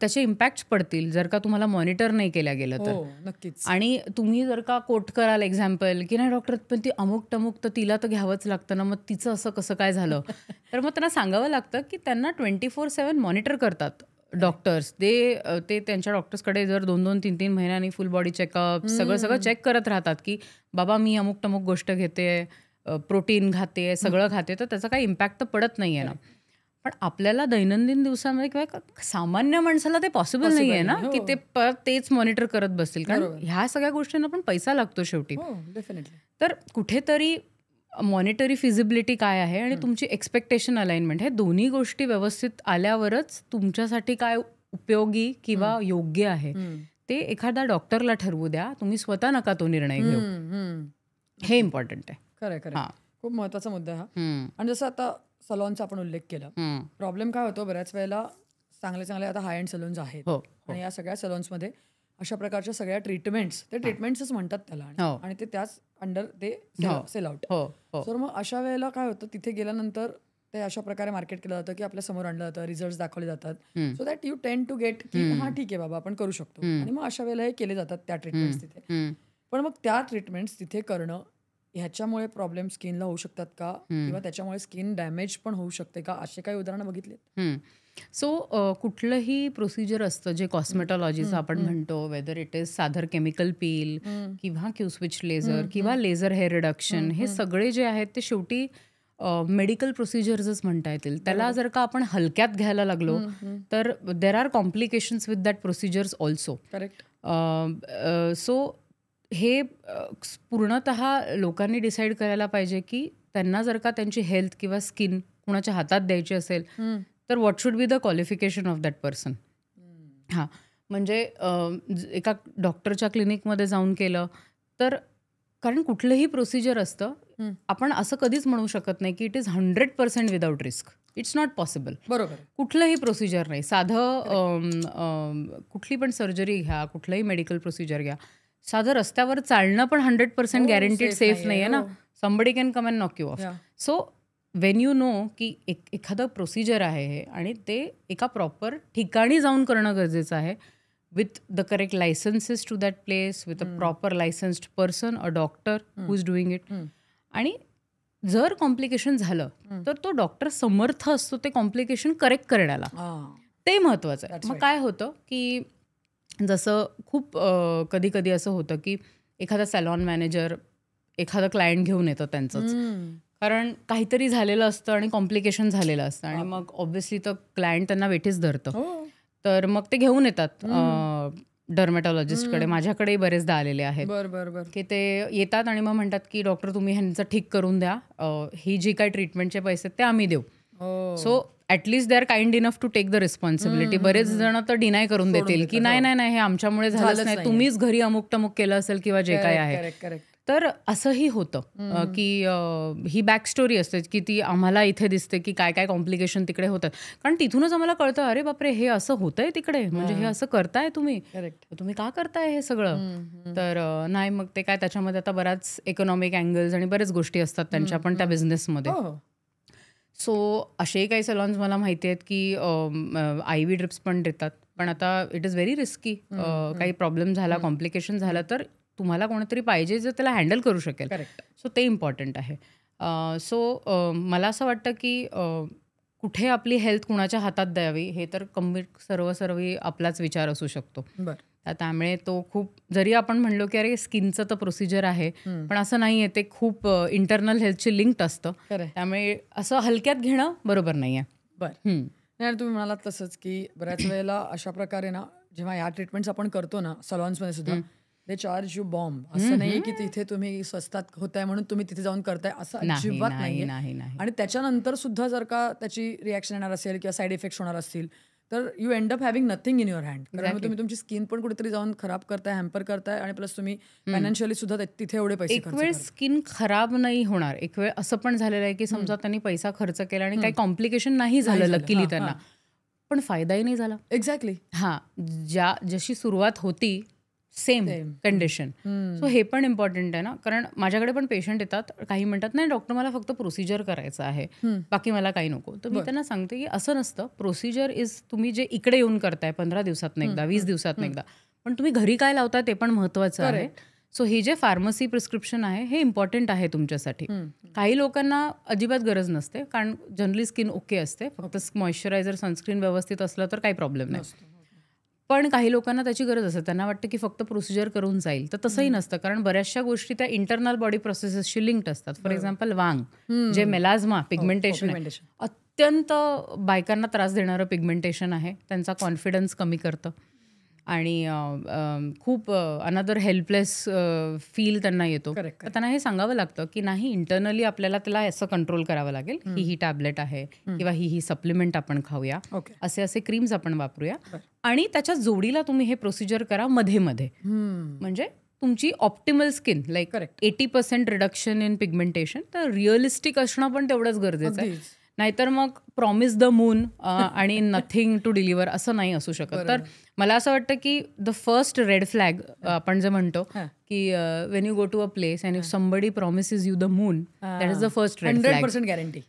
त्याचे इम्पॅक्ट्स पडतील जर का तुम्हाला मॉनिटर नाही केल्या गेलं तर. नक्कीच. आणि तुम्ही जर का कोट कराल एक्झाम्पल की नाही डॉक्टर पण ती अमुक टमुक तर तिला तर घ्यावंच लागतं ना, मग तिचं असं कसं काय झालं, तर मग त्यांना सांगावं लागतं की त्यांना 24/7 मॉनिटर करतात डॉक्टर्स. ते त्यांच्या डॉक्टर्सकडे जर 2-2, 3-3 महिन्यांनी फुल बॉडी चेकअप सगळं चेक करत राहतात की बाबा मी अमुक टमुक गोष्ट घेते, प्रोटीन खाते, सगळं खाते, तर त्याचा काही इम्पॅक्ट तर पडत नाही आहे ना. पण आपल्याला दैनंदिन दिवसामध्ये किंवा सामान्य माणसाला ते पॉसिबल नाही आहे ना की ते परत तेच मॉनिटर करत बसतील, कारण ह्या सगळ्या गोष्टींना पण पैसा लागतो शेवटी. तर कुठेतरी मॉनिटरी फिजिबिलिटी काय आहे आणि तुमची एक्सपेक्टेशन अलाइनमेंट, हे दोन्ही गोष्टी व्यवस्थित आल्यावरच तुमच्यासाठी काय उपयोगी किंवा योग्य आहे ते एखाद्या डॉक्टरला ठरवू द्या. तुम्ही स्वतः नका तो निर्णय घेऊ. हे इम्पॉर्टंट आहे. खरं. खूप महत्वाचा मुद्दा हा. आणि जसं आता सलॉनचा आपण उल्लेख केला, प्रॉब्लेम काय होतो बऱ्याच वेळेला चांगले आता हाय एंड सलून्स आहेत आणि या सगळ्या सलॉन्समध्ये अशा प्रकारच्या सगळ्या ट्रीटमेंट्स म्हणतात त्याला, आणि ते त्याच अंडर ते सेल आउट. तर मग अशा वेळेला काय होतं, तिथे गेल्यानंतर ते अशा प्रकारे मार्केट केलं जातं की आपल्या समोर आणलं जातं, रिझल्ट दाखवले जातात, सो दॅट यू टेंड टू गेट की हा ठीक आहे बाबा आपण करू शकतो. आणि मग अशा वेळेला हे केले जातात त्या ट्रीटमेंट्स तिथे. पण मग त्या ट्रीटमेंट्स तिथे करणं ह्याच्यामुळे प्रॉब्लेम स्किनला होऊ शकतात का, किंवा त्याच्यामुळे स्किन डॅमेज पण होऊ शकते का, असे काही उदाहरणं बघितलेत? सो कुठलंही प्रोसिजर असतं जे कॉस्मेटॉलॉजीचं आपण म्हणतो, वेदर इट इज साधर केमिकल पील किंवा क्यू-स्विच लेझर किंवा लेझर हेअर रिडक्शन, हे सगळे जे आहेत ते शेवटी मेडिकल प्रोसिजर्सच म्हणता येतील. त्याला जर का आपण हलक्यात घ्यायला लागलो तर there are complications with that procedures also. Correct. So हे पूर्णतः लोकांनी डिसाईड करायला पाहिजे की त्यांना जर का त्यांची हेल्थ किंवा स्किन कुणाच्या हातात द्यायची असेल तर what should be the qualification of that person. हां, म्हणजे एका डॉक्टरच्या क्लिनिकमध्ये जाऊन केलं तर, कारण कुठलंही प्रोसिजर असतं, आपण असं कधीच म्हणू शकत नाही की it is 100% without risk. It's not possible. बरोबर. कुठलंही प्रोसिजर नाही. साधं कुठली पण सर्जरी घ्या, कुठलंही मेडिकल प्रोसिजर घ्या, साधं रस्त्यावर चालणं पण 100% गॅरंटीड सेफ नाही आहे ना. Somebody can come and knock you of. So when you know की एखादं प्रोसिजर आहे हे आणि ते एका प्रॉपर ठिकाणी जाऊन करणं गरजेचं आहे, with the correct licenses to that place, with a proper licensed person, a doctor who's doing it. आणि जर कॉम्प्लिकेशन झालं तर तो डॉक्टर समर्थ असतो ते कॉम्प्लिकेशन करेक्ट करण्याला. ते महत्त्वाचं आहे. मग काय होतं की जसं खूप कधी कधी असं होतं की एखादा सॅलॉन मॅनेजर एखादं क्लायंट घेऊन येतं त्यांचंच, कारण काहीतरी झालेलं असतं आणि कॉम्प्लिकेशन झालेलं असतं आणि मग ऑब्व्हियसली तर क्लायंट त्यांना वेठीच धरतं. तर मग ते घेऊन येतात डर्मॅटॉलॉजिस्टकडे. माझ्याकडेही बरेचदा आलेले आहेत की ते येतात आणि मग म्हणतात की डॉक्टर तुम्ही ह्यांचं ठीक करून द्या, ही जी काही ट्रीटमेंटचे पैसे ते आम्ही देऊ. So at least they are kind enough to take the responsibility. बरेच जण तर डिनाय करून देतील की नाही नाही नाही हे आमच्यामुळे झालंच नाही, तुम्हीच घरी अमुक टमुक केलं असेल किंवा जे काय आहे. तर असंही होतं की ही बॅक स्टोरी असते की ती आम्हाला इथे दिसते की काय काय कॉम्प्लिकेशन तिकडे होतात, कारण तिथूनच आम्हाला कळतं अरे बापरे हे असं होतंय तिकडे, म्हणजे हे असं करताय तुम्ही का करताय हे सगळं. तर नाही मग ते काय त्याच्यामध्ये आता बऱ्याच इकॉनॉमिक अँगल्स आणि बऱ्याच गोष्टी असतात त्यांच्या पण त्या बिझनेसमध्ये. सो असेही काही सलॉन्स मला माहिती आहेत की IV ड्रिप्स पण देतात, पण आता इट इज व्हेरी रिस्की. काही प्रॉब्लेम झाला, कॉम्प्लिकेशन झालं तर तुम्हाला कोणीतरी पाहिजे जे त्याला हँडल करू शकेल. सो ते इम्पॉर्टंट आहे. सो मला असं वाटतं की कुठे आपली हेल्थ कुणाच्या हातात द्यावी हे तर सर्वही आपलाच विचार असू शकतो. त्यामुळे तो खूप, जरी आपण म्हणलो की अरे स्किनचं तर प्रोसिजर आहे, पण असं नाही आहे, ते खूप इंटरनल हेल्थशी लिंक्ड असतं. त्यामुळे असं हलक्यात घेणं बरोबर नाही आहे. बरं, तुम्ही म्हणालात तसंच की बऱ्याच वेळेला अशा प्रकारे ना जेव्हा या ट्रीटमेंट्स आपण करतो ना सलॉन्समध्ये सुद्धा, दे चार्ज यू बॉम्ब. असं नाहीये की तिथे तुम्ही स्वस्तात होताय म्हणून तुम्ही तिथे जाऊन करताय, असं अजिबात नाहीये. आणि त्याच्यानंतर सुद्धा जर का त्याची रिॲक्शन येणार असेल किंवा साईड इफेक्ट्स होणार असतील तर you end up having nothing in your hand. कारण तुम्ही तुमची स्किन पण कुठेतरी जाऊन खराब करताय, हॅम्पर करताय आणि प्लस तुम्ही फायनान्शियली सुद्धा तिथे एवढे पैसे एक वेळ स्किन खराब नाही होणार. एक वेळ असं पण झालेलं आहे की समजा त्यांनी पैसा खर्च केला आणि काही कॉम्प्लिकेशन नाही झालं लकीली त्यांना, पण फायदाही नाही झाला. एक्झॅक्टली. जशी सुरुवात होती सेम कंडिशन. सो हे पण इम्पॉर्टंट आहे ना, कारण माझ्याकडे पण पेशंट येतात, काही म्हणतात नाही डॉक्टर मला फक्त प्रोसिजर करायचं आहे, बाकी मला काही नको. तर मी त्यांना सांगते की असं नसतं. प्रोसिजर इज तुम्ही जे इकडे येऊन करताय 15 दिवसात एकदा, 20 दिवसात एकदा, पण तुम्ही घरी काय लावताय ते पण महत्वाचं आहे. सो हे जे फार्मसी प्रिस्क्रिप्शन आहे हे इम्पॉर्टंट आहे तुमच्यासाठी. काही लोकांना अजिबात गरज नसते, कारण जनरली स्किन ओके असते, फक्त मॉइश्चरायझर सनस्क्रीन व्यवस्थित असलं तर काही प्रॉब्लेम नाही. पण काही लोकांना त्याची गरज असते, त्यांना वाटतं की फक्त प्रोसिजर करून जाईल, तर तसंही नसतं, कारण बऱ्याचशा गोष्टी त्या इंटरनल बॉडी प्रोसेसेसशी लिंक्ड असतात. फॉर एक्झाम्पल वांग, जे मेलाझ्मा पिगमेंटेशन आहे, अत्यंत बायकांना त्रास देणारं पिगमेंटेशन आहे, त्यांचा कॉन्फिडन्स कमी करतं आणि खूप अनदर हेल्पलेस फील त्यांना येतो. तर त्यांना हे सांगावं लागतं की नाही, इंटरनली आपल्याला त्याला असं कंट्रोल करावं लागेल, ही टॅबलेट आहे किंवा ही सप्लिमेंट आपण खाऊया, असे क्रीम्स आपण वापरूया आणि त्याच्या जोडीला तुम्ही हे प्रोसिजर करा मध्ये मध्ये. म्हणजे तुमची optimal skin like 80% reduction in pigmentation. तर रिअलिस्टिक असणं पण तेवढंच गरजेचं आहे. नाहीतर मग प्रॉमिस द मून आणि नथिंग टू डिलिव्हर असं नाही असू शकत. तर मला असं वाटतं की द फर्स्ट रेड फ्लॅग आपण जे म्हणतो की when you go to a place and if somebody promises you the moon, that is the first red flag. 100%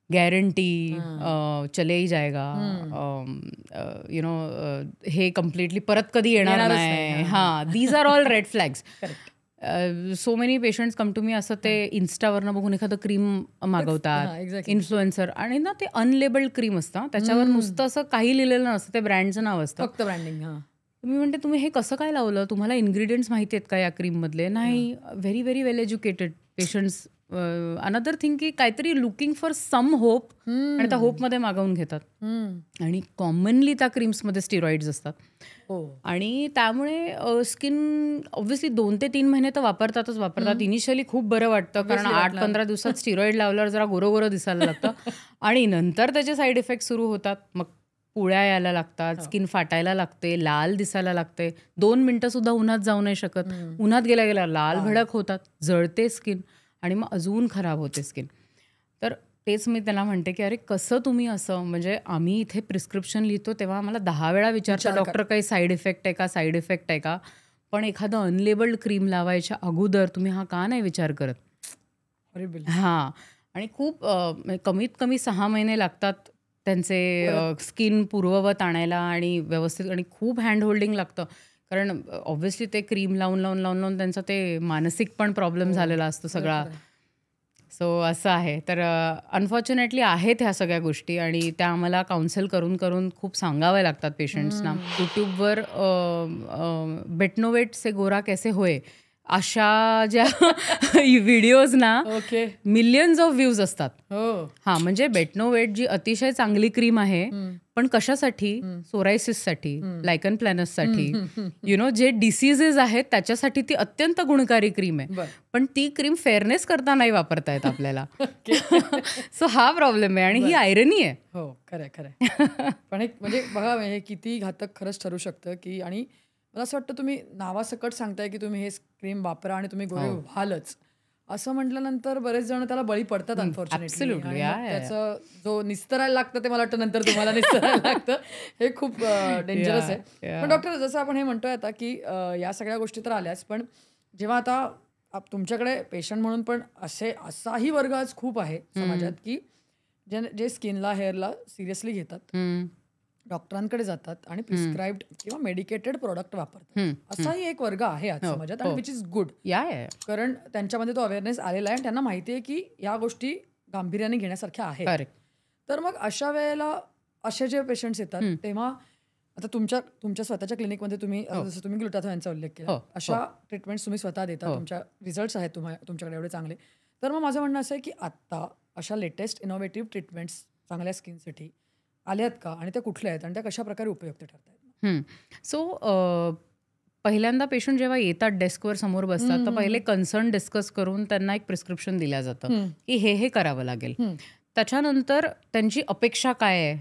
guarantee चले ही जाएगा, यु नो हे कम्प्लिटली परत कधी येणार नाही. These are all red flags. So many patients come to me असं ते इन्स्टावरनं बघून एखादं क्रीम मागवतात, इन्फ्लुएन्सर, आणि ना ते अनलेबल्ड क्रीम असतं, त्याच्यावर नुसतं असं काही लिहिलेलं नसतं, ते ब्रँडचं नाव असतं, फक्त ब्रँडिंग. मी म्हणते तुम्ही हे कसं काय लावलं, तुम्हाला इन्ग्रेडियंट्स माहिती आहेत का या क्रीममधले? नाही. व्हेरी व्हेरी वेल एज्युकेटेड पेशंट्स. अनदर थिंग की काहीतरी लुकिंग फॉर सम होप आणि त्या होपमध्ये मागवून घेतात. आणि कॉमनली त्या क्रीम्समध्ये स्टिरॉइड्स असतात आणि त्यामुळे स्किन ऑब्व्हियसली 2 ते 3 महिने तर वापरतात. इनिशियली खूप बरं वाटतं, कारण 8-15 दिवसात स्टिरॉइड लावल्यावर जरा गोरं दिसायला लागतं आणि नंतर त्याचे साईड इफेक्ट सुरू होतात. मग पुळ्या यायला लागतात, स्किन फाटायला लागते, लाल दिसायला लागते, 2 मिनिटं सुद्धा उन्हात जाऊ नाही शकत, उन्हात गेल्या लाल भडक होतात, जळते स्किन आणि मग अजून खराब होते स्किन. तर तेच मी त्यांना म्हणते की अरे कसं तुम्ही असं, म्हणजे आम्ही इथे प्रिस्क्रिप्शन लिहितो तेव्हा आम्हाला 10 वेळा विचारतो डॉक्टर काही साईड इफेक्ट आहे का, साईड इफेक्ट आहे का, पण एखादं अनलेबल्ड क्रीम लावायच्या अगोदर तुम्ही हा का नाही विचार करत. हां, आणि खूप कमीत कमी 6 महिने लागतात त्यांचे स्किन पूर्ववत आणायला आणि व्यवस्थित, आणि खूप हँड होल्डिंग लागतं. कारण ऑब्व्हियसली ते क्रीम लावून लावून लावून लावून त्यांचा ते मानसिक पण प्रॉब्लेम झालेला असतो सगळा. सो असं आहे. तर अनफॉर्च्युनेटली आहेत ह्या सगळ्या गोष्टी, आणि त्या आम्हाला काउन्सिल करून करून खूप सांगाव्या लागतात पेशंट्सना. यूट्यूबवर बेटनोवेट से गोरा कैसे होय अशा ज्या व्हिडिओज ना मिलियन्स ऑफ व्ह्यूज असतात. हां, म्हणजे बेटनोवेट जी अतिशय चांगली क्रीम आहे, पण कशासाठी? सोरायसिससाठी, लायकन प्लॅनससाठी, जे डिसीजेस आहेत त्याच्यासाठी ती अत्यंत गुणकारी क्रीम आहे. पण ती क्रीम फेअरनेस करता नाही वापरता येत आपल्याला. सो हा प्रॉब्लेम आहे, आणि ही आयरनी आहे. हो, खरंय. पण एक म्हणजे बघा, हे किती घातक खरंच ठरू शकतं की, आणि मला असं वाटतं तुम्ही नावासकट सांगताय की तुम्ही हे क्रीम वापरा आणि तुम्ही गोरे व्हालच, असं म्हटल्यानंतर बरेच जण त्याला बळी पडतात अनफॉर्च्युनेटली. त्याचं जो निस्तरायला लागतं ते मला वाटतं नंतर तुम्हाला निस्तरायला लागतं. हे खूप डेंजरस आहे. पण डॉक्टर, जसं आपण हे म्हणतोय आता की या सगळ्या गोष्टी तर आल्याच, पण जेव्हा आता तुमच्याकडे पेशंट म्हणून पण असाही वर्ग आज खूप आहे समाजात की जे स्किनला, हेअरला सिरियसली घेतात, डॉक्टरांकडे जातात आणि प्रिस्क्राइब्ड किंवा मेडिकेटेड प्रोडक्ट वापरतात. असाही एक वर्ग आहे आज समाजात, आणि विच इज गुड. कारण त्यांच्यामध्ये तो अवेअरनेस आलेला आहे आणि त्यांना माहिती आहे की या गोष्टी गांभीर्याने घेण्यासारख्या आहेत. तर मग अशा वेळेला असे जे पेशंट्स येतात तेव्हा आता तुमच्या स्वतःच्या क्लिनिकमध्ये तुम्ही जसं तुम्ही ग्लुटाथायोनचा उल्लेख केला, अशा ट्रीटमेंट्स तुम्ही स्वतः देता, तुमच्या रिझल्ट्स आहेत तुमच्याकडे एवढे चांगले. तर मग माझं म्हणणं असं आहे की आत्ता अशा लेटेस्ट इनोव्हेटिव्ह ट्रीटमेंट्स चांगल्या स्किनसाठी आल्यात का, आणि त्या कुठल्या आहेत, आणि त्या कशा प्रकारे उपयुक्त ठरतात? सो पहिल्यांदा पेशंट जेव्हा येतात, डेस्कवर समोर बसतात, तर पहिले कन्सर्न डिस्कस करून त्यांना एक प्रिस्क्रिप्शन दिलं जातं की हे करावं लागेल. त्याच्यानंतर त्यांची अपेक्षा काय आहे,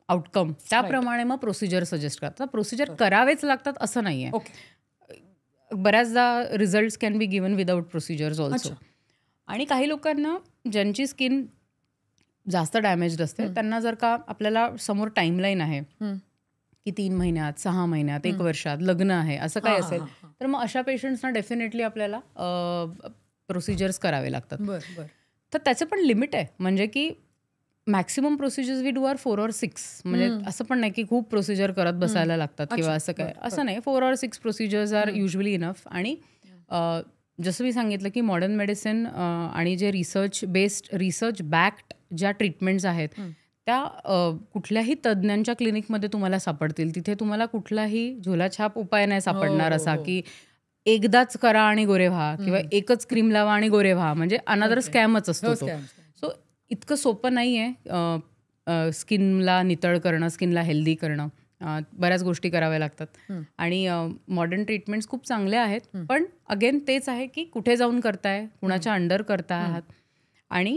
आउटकम, त्याप्रमाणे मग प्रोसिजर सजेस्ट करतात. प्रोसिजर करावेच लागतात असं नाही आहे. बऱ्याचदा results can be given without procedures also. आणि काही लोकांना ज्यांची स्किन जास्त डॅमेज्ड असते, त्यांना जर का आपल्याला समोर टाईमलाईन आहे की 3 महिन्यात, 6 महिन्यात, 1 वर्षात लग्न आहे, असं काय असेल, तर मग अशा पेशंट्सना डेफिनेटली आपल्याला प्रोसिजर्स करावे लागतात. तर त्याचं पण लिमिट आहे, म्हणजे की maximum procedures we do are 4 or 6. म्हणजे असं पण नाही की खूप प्रोसिजर करत बसायला लागतात किंवा असं काय, असं नाही. 4 or 6 procedures are usually enough. आणि जसं मी सांगितलं की मॉडर्न मेडिसिन आणि जे रिसर्च बॅक्ड ज्या ट्रीटमेंट्स आहेत त्या कुठल्याही तज्ज्ञांच्या क्लिनिकमध्ये तुम्हाला सापडतील. तिथे तुम्हाला कुठलाही झोलाछाप उपाय नाही सापडणार असा की एकदाच करा आणि गोरे व्हा, किंवा एकच क्रीम लावा आणि गोरे व्हा, म्हणजे अनदर स्कॅमच असतो तो. सो इतकं सोपं नाही आहे स्किनला नितळ करणं, स्किनला हेल्दी करणं. बऱ्याच गोष्टी कराव्या लागतात, आणि मॉडर्न ट्रीटमेंट्स खूप चांगल्या आहेत. पण अगेन तेच आहे की कुठे जाऊन करताय, कुणाच्या अंडर करता आहात, आणि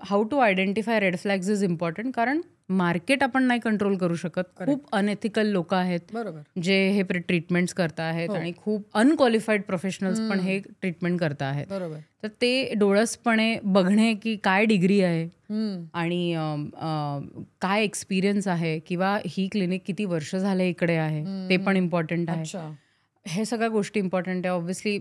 how to identify red flags is important. कारण मार्केट आपण नाही कंट्रोल करू शकत. खूप अनएथिकल लोक आहेत जे हे ट्रीटमेंट्स करत आहेत, आणि खूप अनक्वालिफाईड प्रोफेशनल्स पण हे ट्रीटमेंट करत आहेत. तर ते डोळसपणे बघणे की काय डिग्री आहे आणि काय एक्सपिरियन्स आहे, किंवा ही क्लिनिक किती वर्ष झाले इकडे आहे, ते पण इम्पॉर्टंट आहे. हे सगळ्या गोष्टी इम्पॉर्टंट आहे. ऑब्व्हियसली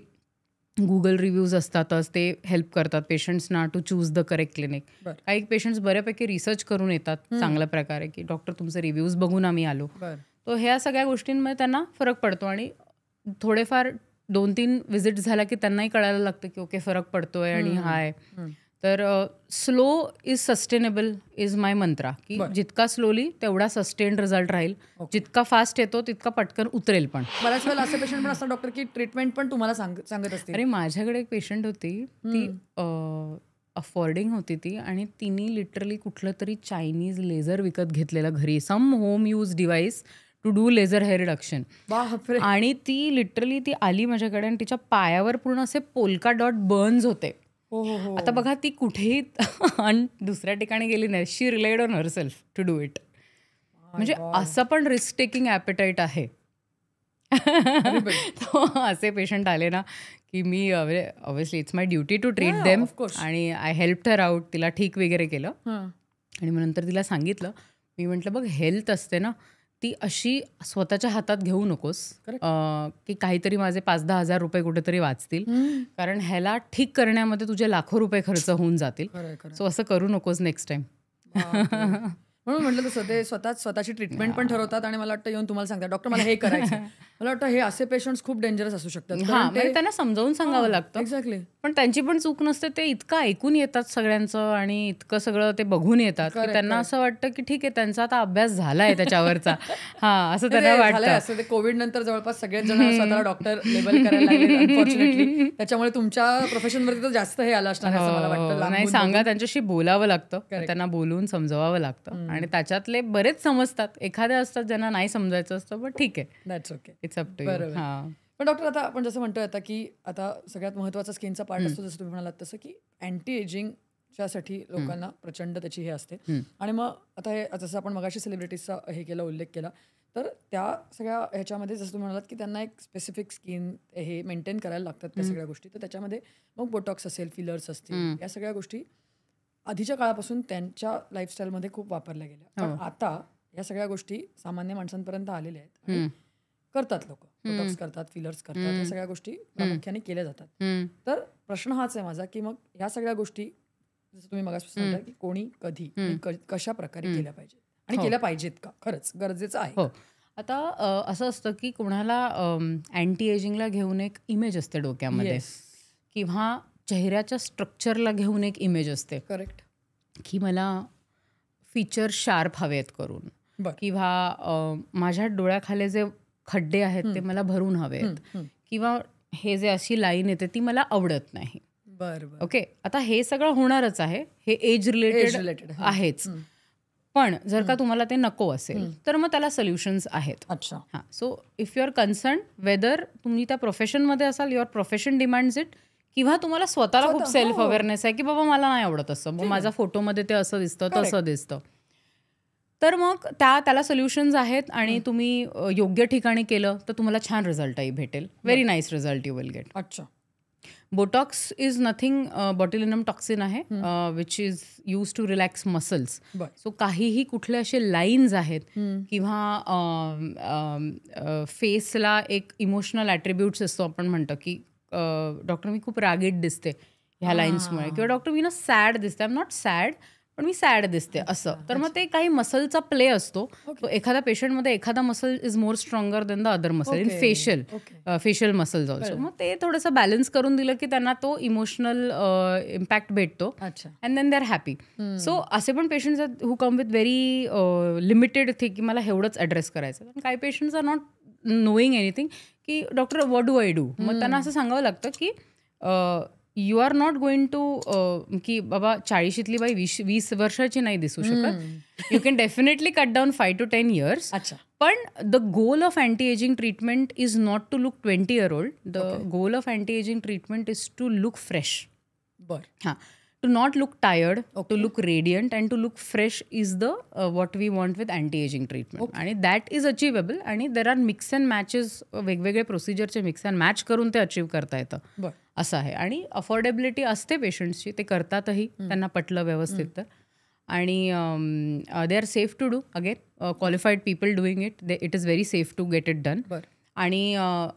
गुगल रिव्ह्यूज असतातच, ते हेल्प करतात पेशंट्सना to choose the correct clinic. काही पेशंट्स बऱ्यापैकी रिसर्च करून येतात चांगल्या प्रकारे की डॉक्टर तुमचे रिव्ह्यूज बघून आम्ही आलो. तो ह्या सगळ्या गोष्टींमध्ये त्यांना फरक पडतो, आणि थोडेफार 2-3 व्हिजिट झाला की त्यांनाही कळायला लागतं की ओके फरक पडतोय आणि हा आहे. तर स्लो इज सस्टेनेबल इज माय मंत्रा, की जितका स्लोली तेवढा सस्टेन्ड रिझल्ट राहील. जितका फास्ट येतो तितका पटकन उतरेल. पण बऱ्याच वेळेला असे पेशंट पण असतात डॉक्टर की ट्रीटमेंट पण तुम्हाला सांगत असते. अरे माझ्याकडे एक पेशंट होती, ती अफोर्डिंग होती ती, आणि तिने लिटरली कुठलं तरी चायनीज लेझर विकत घेतलेलं घरी, some home use device to do laser hair reduction. आणि ती लिटरली ती आली माझ्याकडे, आणि तिच्या पायावर पूर्ण असे पोल्का डॉट बर्न्स होते. आता बघा, ती कुठेही दुसऱ्या ठिकाणी गेली नाही. She relied on herself to do it. म्हणजे असं पण रिस्क टेकिंग ॲपेटाईट आहे. असे पेशंट आले ना की मी obviously it's my duty to treat them, आणि आय हेल्प हर आउट, तिला ठीक वगैरे केलं. आणि मग नंतर तिला सांगितलं, मी म्हटलं बघ हेल्थ असते ना ती अशी स्वतःच्या हातात घेऊ नकोस की काहीतरी माझे 5-10 हजार रुपये कुठेतरी वाचतील, कारण ह्याला ठीक करण्यामध्ये तुझे लाखो रुपये खर्च होऊन जातील. सो असं करू नकोस नेक्स्ट टाइम. म्हणून म्हटलं तसं ते स्वतःची ट्रीटमेंट पण ठरवतात आणि मला वाटतं येऊन तुम्हाला सांगतात डॉक्टर मला हे करायचं. मला वाटतं हे असे पेशंट्स खूप डेंजरस असू शकतात. त्यांना समजावून सांगावं लागतं. एक्झॅक्टली. पण त्यांची पण चूक नसते, ते इतकं ऐकून येतात सगळ्यांचं आणि इतकं सगळं ते बघून येतात की त्यांना असं वाटतं की ठीक आहे त्यांचा आता अभ्यास झालाय त्याच्यावरचा. असं त्यांना वाटतं. कोविड नंतर जवळपास सगळेच जण स्वतःला डॉक्टर लेबल करायला लागले अनफॉर्च्युनेटली. त्याच्यामुळे तुमच्या प्रोफेशनवरती तर जास्त हे आलं असणार असं मला वाटतं. नाही सांगा, त्यांच्याशी बोलावं लागतं, त्यांना बोलून समजवावं लागतं आणि त्याच्यातले बरेच समजतात. एखाद्या असतात ज्यांना नाही समजायचं असतं, पण ठीक आहे, that's okay, it's up to you. पण डॉक्टर आता आपण जसं म्हणतोय आता की आता सगळ्यात महत्त्वाचा स्किनचा पार्ट असतो, जसं तुम्ही म्हणालात तसं की अँटी एजिंगच्यासाठी लोकांना प्रचंड त्याची हे असते. आणि मग आता हे जसं आपण मगाशी सेलिब्रिटीजचा हे केला, उल्लेख केला, तर त्या सगळ्या ह्याच्यामध्ये जसं तुम्ही म्हणालात की त्यांना एक स्पेसिफिक स्किन हे मेंटेन करायला लागतात त्या सगळ्या गोष्टी. तर त्याच्यामध्ये मग बोटॉक्स असेल, फिलर्स असतील, या सगळ्या गोष्टी आधीच्या काळापासून त्यांच्या लाईफस्टाईलमध्ये खूप वापरल्या गेल्या. पण आता या सगळ्या गोष्टी सामान्य माणसांपर्यंत आलेल्या आहेत. करतात लोक, बोटॉक्स करतात, फिलर्स करतात, या सगळ्या गोष्टी प्रामुख्याने केल्या जातात. तर प्रश्न हाच आहे माझा की मग ह्या सगळ्या गोष्टी जसं तुम्ही मगाशी सांगता की कोणी कधी कशा प्रकारे केल्या पाहिजेत आणि केल्या पाहिजेत का, खरंच गरजेचं आहे. आता असं असतं की कोणाला अँटी एजिंगला घेऊन एक इमेज असते डोक्यामध्ये, किंवा चेहऱ्याच्या स्ट्रक्चरला घेऊन एक इमेज असते. करेक्ट. की मला फीचर शार्प हवेत करून, किंवा माझ्या डोळ्याखाली जे खड्डे आहेत ते मला भरून हवेत, किंवा हे जे अशी लाईन येते ती मला आवडत नाही. बरं. ओके, आता हे सगळं होणारच आहे, हे एज रिलेटेड आहेच. पण जर का तुम्हाला ते नको असेल तर मग त्याला सोल्युशन्स आहेत. अच्छा. So if you are concern whether तुम्ही त्या प्रोफेशनमध्ये असाल, युअर प्रोफेशन डिमांड्स इट, किंवा तुम्हाला स्वतःला खूप सेल्फ अवेअरनेस आहे की बाबा मला नाही आवडत असं, मग माझ्या फोटोमध्ये ते असं दिसतं तसं दिसतं, तर मग त्याला सोल्युशन्स आहेत. आणि तुम्ही योग्य ठिकाणी केलं तर तुम्हाला छान रिझल्टही भेटेल. Very nice result you will get. अच्छा. Botox is nothing, botulinum toxin आहे which is use to relax muscles. So काहीही कुठले असे लाईन्स आहेत किंवा फेसला एक इमोशनल ॲट्रिब्यूट्स असतो, आपण म्हणतो की डॉक्टर मी खूप रागीट दिसते ह्या लाईन्समुळे, किंवा डॉक्टर मी ना सॅड दिसते, आय एम नॉट सॅड पण मी सॅड दिसते असं. तर मग ते काही मसलचा प्ले असतो. एखाद्या पेशंटमध्ये एखादा muscle is more stronger than the other muscle in facial muscles also. मग ते थोडंसं बॅलन्स करून दिलं की त्यांना तो इमोशनल इम्पॅक्ट भेटतो and then they are happy. So असे पण पेशंट्स आहेत who come with very limited thing की मला एवढंच ॲड्रेस करायचं. पण काही patients are not knowing anything की doctor what do I do. मग त्यांना असं सांगावं लागतं की you are not going to की बाबा 40शीतली बाई 20 वर्षाची नाही दिसू शकत. You can definitely cut down 5 to 10 years. पण the goal of anti ageing treatment is not to look 20-year-old. The goal of anti ageing treatment is to look fresh. To not look tired, to look radiant and to look fresh is the what we want with anti-aging treatment. आणि that is achievable. आणि there are mix and matches, वेगवेगळे प्रोसिजरचे mix and match करून ते achieve करता येतं असं आहे. आणि अफोर्डेबिलिटी असते पेशंट्सची, ते करतातही, त्यांना पटलं व्यवस्थित तर. आणि they are safe to do. Again qualified people doing it, it is very safe to get it done. आणि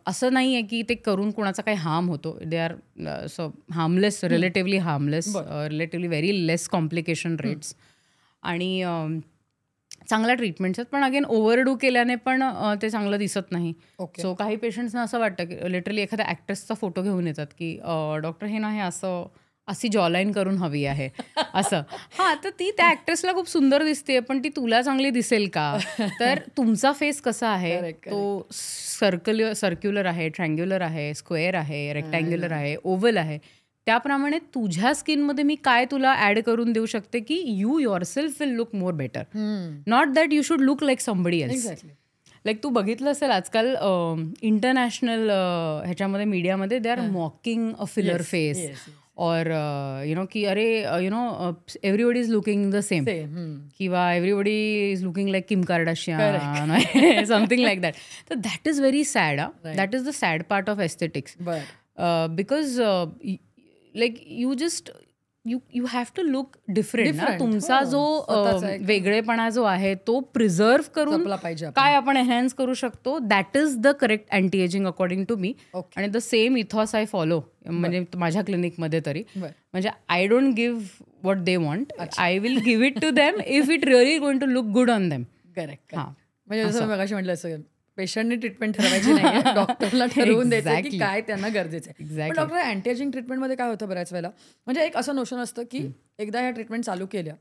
असं नाही आहे की ते करून कोणाचा काही हार्म होतो. They are so harmless, relatively harmless, relatively very less complication rates आणि चांगल्या ट्रीटमेंट्स आहेत. पण अगेन ओव्हरडू केल्याने पण ते चांगलं दिसत नाही. सो काही पेशंट्सना असं वाटतं की लिटरली एखाद्या ॲक्ट्रेसचा फोटो घेऊन येतात की डॉक्टर हे ना हे असं अशी जॉलाईन करून हवी आहे असं. तर ती त्या ॲक्ट्रेसला खूप सुंदर दिसते पण ती तुला चांगली दिसेल का. तर तुमचा फेस कसा आहे, तो सर्क्युलर आहे, ट्रँग्युलर आहे, स्क्वेअर आहे, रेक्टँग्युलर आहे, ओव्हल आहे, त्याप्रमाणे तुझ्या स्किनमध्ये मी काय तुला ॲड करून देऊ शकते की you yourself will look more better. Not that you should look like somebody else. Like तू बघितलं असेल आजकाल इंटरनॅशनल ह्याच्यामध्ये मीडियामध्ये they are mocking a filler face और यू नो की अरे you know everybody is looking the same, किंवा everybody is looking like Kim Kardashian, something like that. तर that is very sad. That is the sad part of aesthetics. Because like you have to look different ना. तुमचा जो वेगळेपणा जो आहे तो preserve करून काय आपण एनहॅन्स करू शकतो, that is the correct anti ageing according to me. आणि the same ethos I follow, म्हणजे माझ्या क्लिनिकमध्ये तरी. म्हणजे I don't give what they want, I will give it to them if it really going to look good on them. Correct. म्हणजे जसं मगाशी म्हटलं असं पेशंटने ट्रीटमेंट ठरवायची नाही, डॉक्टरला ठरवून द्यायचं की काय त्यांना गरजेचं आहे. पण डॉक्टर अँटी एजिंग ट्रीटमेंटमध्ये काय होतं बऱ्याच वेळेला, म्हणजे एक असं नोशन असतं की एकदा ह्या ट्रीटमेंट चालू केल्या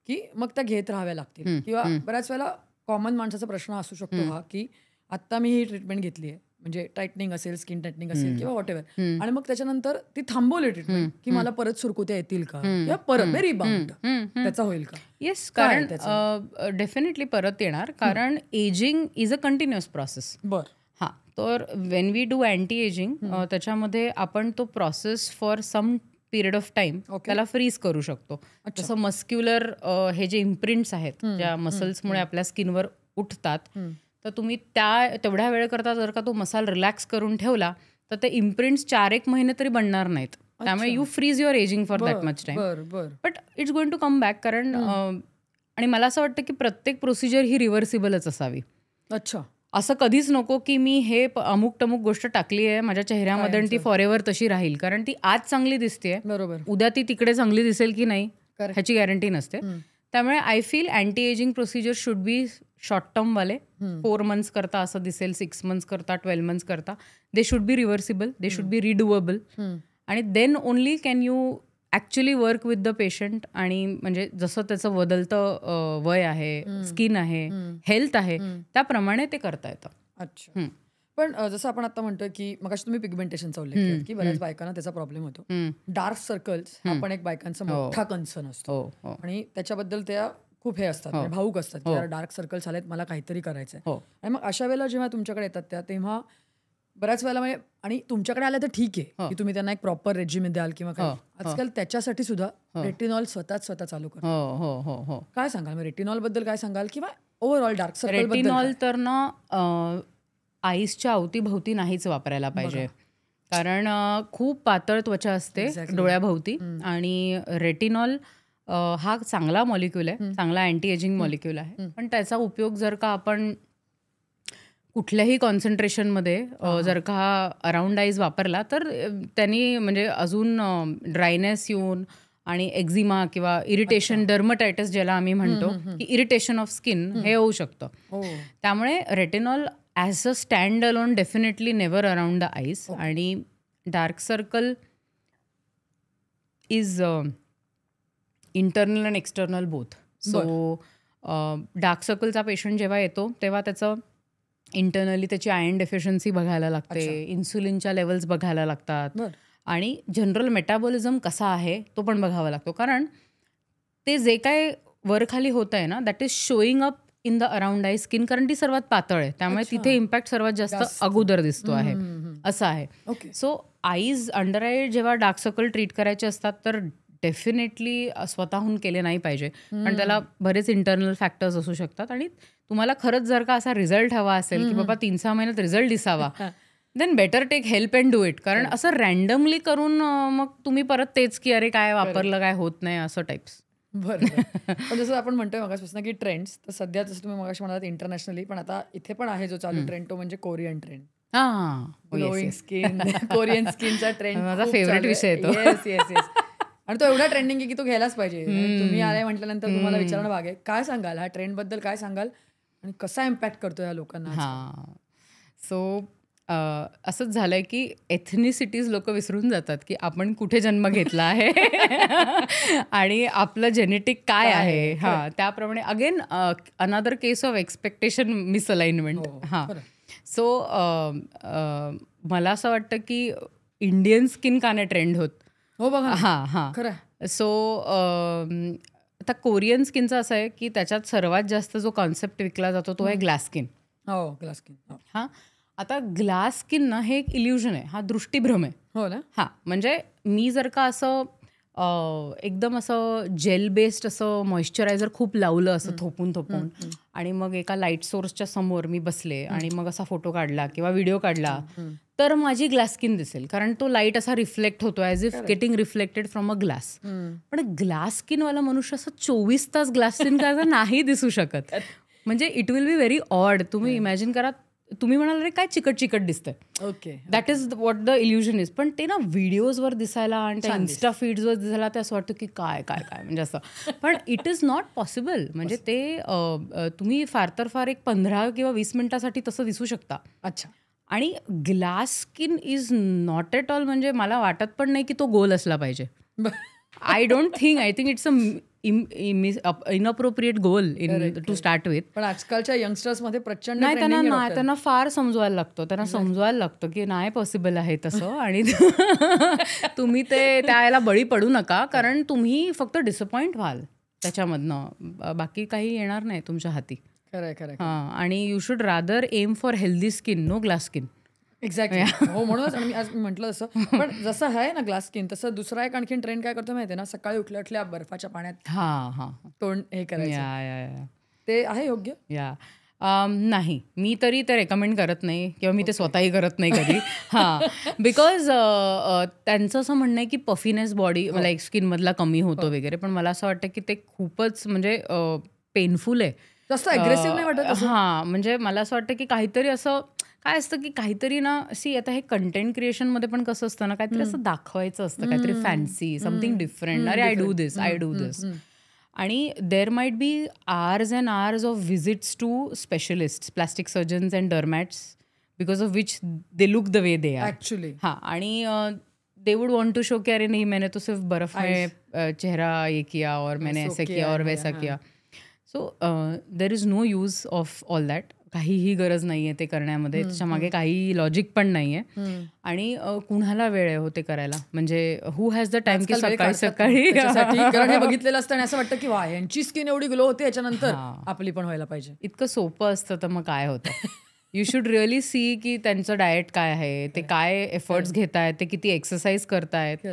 की मग त्या घेत राहाव्या लागतील. किंवा बऱ्याच वेळेला कॉमन माणसाचा प्रश्न असू शकतो हा की आत्ता मी ही ट्रीटमेंट घेतली आहे, म्हणजे टाईटनिंग असेल, स्किन टाईटनिंग असेल किंवा व्हॉट एव्हर, आणि मग त्याच्यानंतर ती थांबवली ट्रीटमेंट की मला परत सुरकुत्या येतील का, किंवा परत रिबाउंड त्याचा होईल का. येस, कारण डेफिनेटली परत येणार, कारण ageing is a continuous process. हां, तर when we do anti ageing त्याच्यामध्ये आपण तो process for some period of time त्याला फ्रीज करू शकतो. जसं मस्क्युलर हे जे इम्प्रिंट्स आहेत ज्या मसल्समुळे आपल्या स्किनवर उठतात, तर तुम्ही तेवढ्या वेळ करता जर का तो मसाल रिलॅक्स करून ठेवला तर ते इम्प्रिंट्स 4-1 महिने तरी बनणार नाहीत. त्यामुळे you freeze your ageing for that much time, but it's going to come back. कारण आणि मला असं वाटतं की प्रत्येक प्रोसिजर ही रिव्हर्सिबलच असावी. अच्छा, असं कधीच नको की मी हे अमुक टमुक गोष्ट टाकली आहे माझ्या चेहऱ्यामध्ये आणि ती फॉरएव्हर तशी राहील. कारण ती आज चांगली दिसते, बरोबर, उद्या ती तिकडे चांगली दिसेल की नाही ह्याची गॅरंटी नसते. त्यामुळे I feel anti ageing procedure should be short term वाले. 4 months करता असं दिसेल, 6 months करता, 12 months करता. They should be reversible, they should be redoable. आणि then only can you actually work with the patient. आणि म्हणजे जसं त्याचं बदलतं वय आहे, स्किन आहे, हेल्थ आहे, त्याप्रमाणे ते करता येतं. अच्छा. पण जसं आपण आता म्हणतोय की मगाशी तुम्ही पिगमेंटेशनचा उल्लेख केला की बऱ्याच बायकांना त्याचा प्रॉब्लेम होतो. डार्क सर्कल्स हा पण एक बायकांचा मोठा कन्सर्न असतो, आणि त्याच्याबद्दल त्या खूप हे असतात, म्हणजे भाऊक असतात की डार्क सर्कल्स आलेत, मला काहीतरी करायचंय. आणि मग अशा वेळेला जेव्हा तुमच्याकडे येतात त्या, तेव्हा बऱ्याच वेळेला म्हणजे, आणि तुमच्याकडे आलं तर ठीक आहे की तुम्ही त्यांना एक प्रॉपर रेजिमेन द्याल किंवा काय, आजकाल त्याच्यासाठी सुद्धा रेटिनॉल स्वतः चालू करतो. काय सांगाल रेटिनॉल बद्दल, काय सांगाल, किंवा ओव्हरऑल डार्क सर्कल बद्दल? रेटिनॉल तर ना आईसच्या अवतीभोवती नाहीच वापरायला पाहिजे, कारण खूप पातळ त्वचा असते डोळ्याभोवती. आणि रेटिनॉल हा चांगला मॉलिक्यूल आहे, चांगला अँटी एजिंग मॉलिक्यूल आहे. पण त्याचा उपयोग जर का आपण कुठल्याही कॉन्सन्ट्रेशनमध्ये जर का अराउंड आईज वापरला तर त्यांनी म्हणजे अजून ड्रायनेस येऊन आणि एक्झिमा किंवा इरिटेशन, डर्मटायटिस ज्याला आम्ही म्हणतो की इरिटेशन ऑफ स्किन, हे होऊ शकतं. त्यामुळे retinol as a stand alone definitely never around the eyes. आणि dark circle is internal and external both. So dark सर्कलचा पेशंट जेव्हा येतो तेव्हा त्याचं इंटरनली त्याची आयर्न डेफिशियन्सी बघायला लागते, इन्सुलिनच्या लेवल्स बघायला लागतात, आणि जनरल मेटाबॉलिझम कसा आहे तो पण बघावा लागतो. कारण ते जे काय वरखाली होत आहे ना, that is showing up in the around I skin, कारण ती सर्वात पातळ आहे, त्यामुळे तिथे इम्पॅक्ट सर्वात जास्त अगोदर दिसतो आहे, असं आहे. सो आईज, अंडर आय जेव्हा डार्क सर्कल ट्रीट करायचे असतात तर डेफिनेटली स्वतःहून केले नाही पाहिजे, कारण त्याला बरेच इंटरनल फॅक्टर्स असू शकतात. आणि तुम्हाला खरंच जर का असा रिझल्ट हवा असेल की बाबा 3-6 महिन्यात रिझल्ट दिसावा, then better take help and do it. कारण असं रँडमली करून मग तुम्ही परत तेच की अरे काय वापरलं, काय होत नाही, असं टाईप्स. बरं. पण जसं आपण म्हणतोय मगापासून की ट्रेंड्स, तर सध्या जसं तुम्ही मगाशी म्हणालात इंटरनॅशनली, पण आता इथे पण आहे जो चालू ट्रेंड, तो म्हणजे Korean trend. Glowing skin, Korean स्किनचा ट्रेंड माझा फेवरेट विषय आहे तो. Yes yes yes. आणि तो एवढा ट्रेंडिंग आहे की तो घ्यायलाच पाहिजे. तुम्ही आले म्हटल्यानंतर तुम्हाला विचारणं भाग आहे. काय सांगाल, हा ट्रेंड बद्दल काय सांगाल आणि कसा इम्पॅक्ट करतो या लोकांना? सो असंच झालंय की एथनिसिटीज लोक विसरून जातात की आपण कुठे जन्म घेतला आहे आणि आपलं जेनेटिक काय आहे. त्याप्रमाणे again another case of expectation misalignment. So मला असं वाटतं की इंडियन स्किन का नाही ट्रेंड होत. खरं. सो आता कोरियन स्किनचं असं आहे की त्याच्यात सर्वात जास्त जो कॉन्सेप्ट विकला जातो तो आहे ग्लास स्किन. Glass skin. आता ग्लास स्किन ना हे एक इल्युजन आहे, हा दृष्टीभ्रम आहे. हो ना. म्हणजे मी जर का असं एकदम असं जेल बेस्ड असं मॉइश्चरायझर खूप लावलं असं थोपून आणि मग एका लाईट सोर्सच्या समोर मी बसले आणि मग असा फोटो काढला किंवा व्हिडिओ काढला तर माझी ग्लास स्किन दिसेल, कारण तो लाईट असा रिफ्लेक्ट होतो as if getting reflected from a glass. पण ग्लास स्किनवाला मनुष्य असं 24 तास ग्लास स्किन करायचा नाही दिसू शकत. म्हणजे it will be very odd. तुम्ही इमॅजिन करा, तुम्ही म्हणाल रे काय चिकट चिकट दिसतंय, okay, that is what the illusion is. पण ते ना व्हिडिओजवर दिसायला आणि त्या इन्स्टा फीड्सवर दिसायला ते असं वाटतं की काय काय काय म्हणजे असं. पण इट इज नॉट पॉसिबल. म्हणजे ते तुम्ही फार तर फार एक 15 किंवा 20 मिनिटासाठी तसं दिसू शकता. अच्छा. आणि glass skin is not at all, म्हणजे मला वाटत पण नाही की तो गोल असला पाहिजे. I think it's a inappropriate goal in to start with. पण आजकालच्या यंगस्टर्समध्ये प्रचंड नाही, त्यांना फार समजवायला लागतं. त्यांना समजवायला लागतं की नाही पॉसिबल आहे तसं आणि तुम्ही ते त्याला बळी पडू नका, कारण तुम्ही फक्त डिसअपॉइंट व्हाल त्याच्यामधनं, बाकी काही येणार नाही तुमच्या हाती. खरं. हां, आणि you should rather aim for healthy skin, no glass skin. Exactly. हो, म्हणूनच आणि मी आज म्हटलं तसं. पण जसं आहे ना ग्लास स्किन, तसं दुसरा एक आणखीन ट्रेंड काय करतो माहिती आहे ना, सकाळी उठल्या बर्फाच्या पाण्यात हां तोंड हे करायचं. या ते आहे योग्य? नाही, मी तरी ते रेकमेंड करत नाही किंवा मी ते स्वतःही करत नाही कधी. बिकॉज त्यांचं असं म्हणणं आहे की पफिनेस बॉडी लाईक स्किनमधला कमी होतो वगैरे, पण मला असं वाटतं की ते खूपच म्हणजे पेनफुल आहे. जास्त अग्रेसिव्ह नाही वाटत? म्हणजे मला असं वाटतं की काहीतरी असं काय असतं की काहीतरी ना, आता हे कंटेंट क्रिएशनमध्ये पण कसं असतं ना, काहीतरी असं दाखवायचं असतं, काहीतरी फॅन्सी, समथिंग डिफरंट. अरे आय डू दिस. आणि there might be hours and hours of visits to specialist, plastic surgeons and dermats, because of which they look the way they are actually. आणि they would want to show कि अरे नहीं, मैंने तो सिर्फ बर्फ में चेहरा ये किया और मैंने ऐसे किया और वैसा किया. So there is no use of all that. काहीही गरज नाही आहे ते करण्यामध्ये, त्याच्यामागे काही लॉजिक पण नाही आहे. आणि कुणाला वेळ आहे हो ते करायला, म्हणजे हू हॅज द टाइम की सकाळी कारण हे बघितलेलं असतं आणि असं वाटतं की वा, यांची स्किन एवढी ग्लो होते, याच्यानंतर आपली पण व्हायला पाहिजे. इतकं सोपं असतं तर मग काय होतं. यू शुड रिअली सी की त्यांचं डाएट काय आहे, ते काय एफर्ट्स घेत आहेत, ते किती एक्सरसाइज करतायत.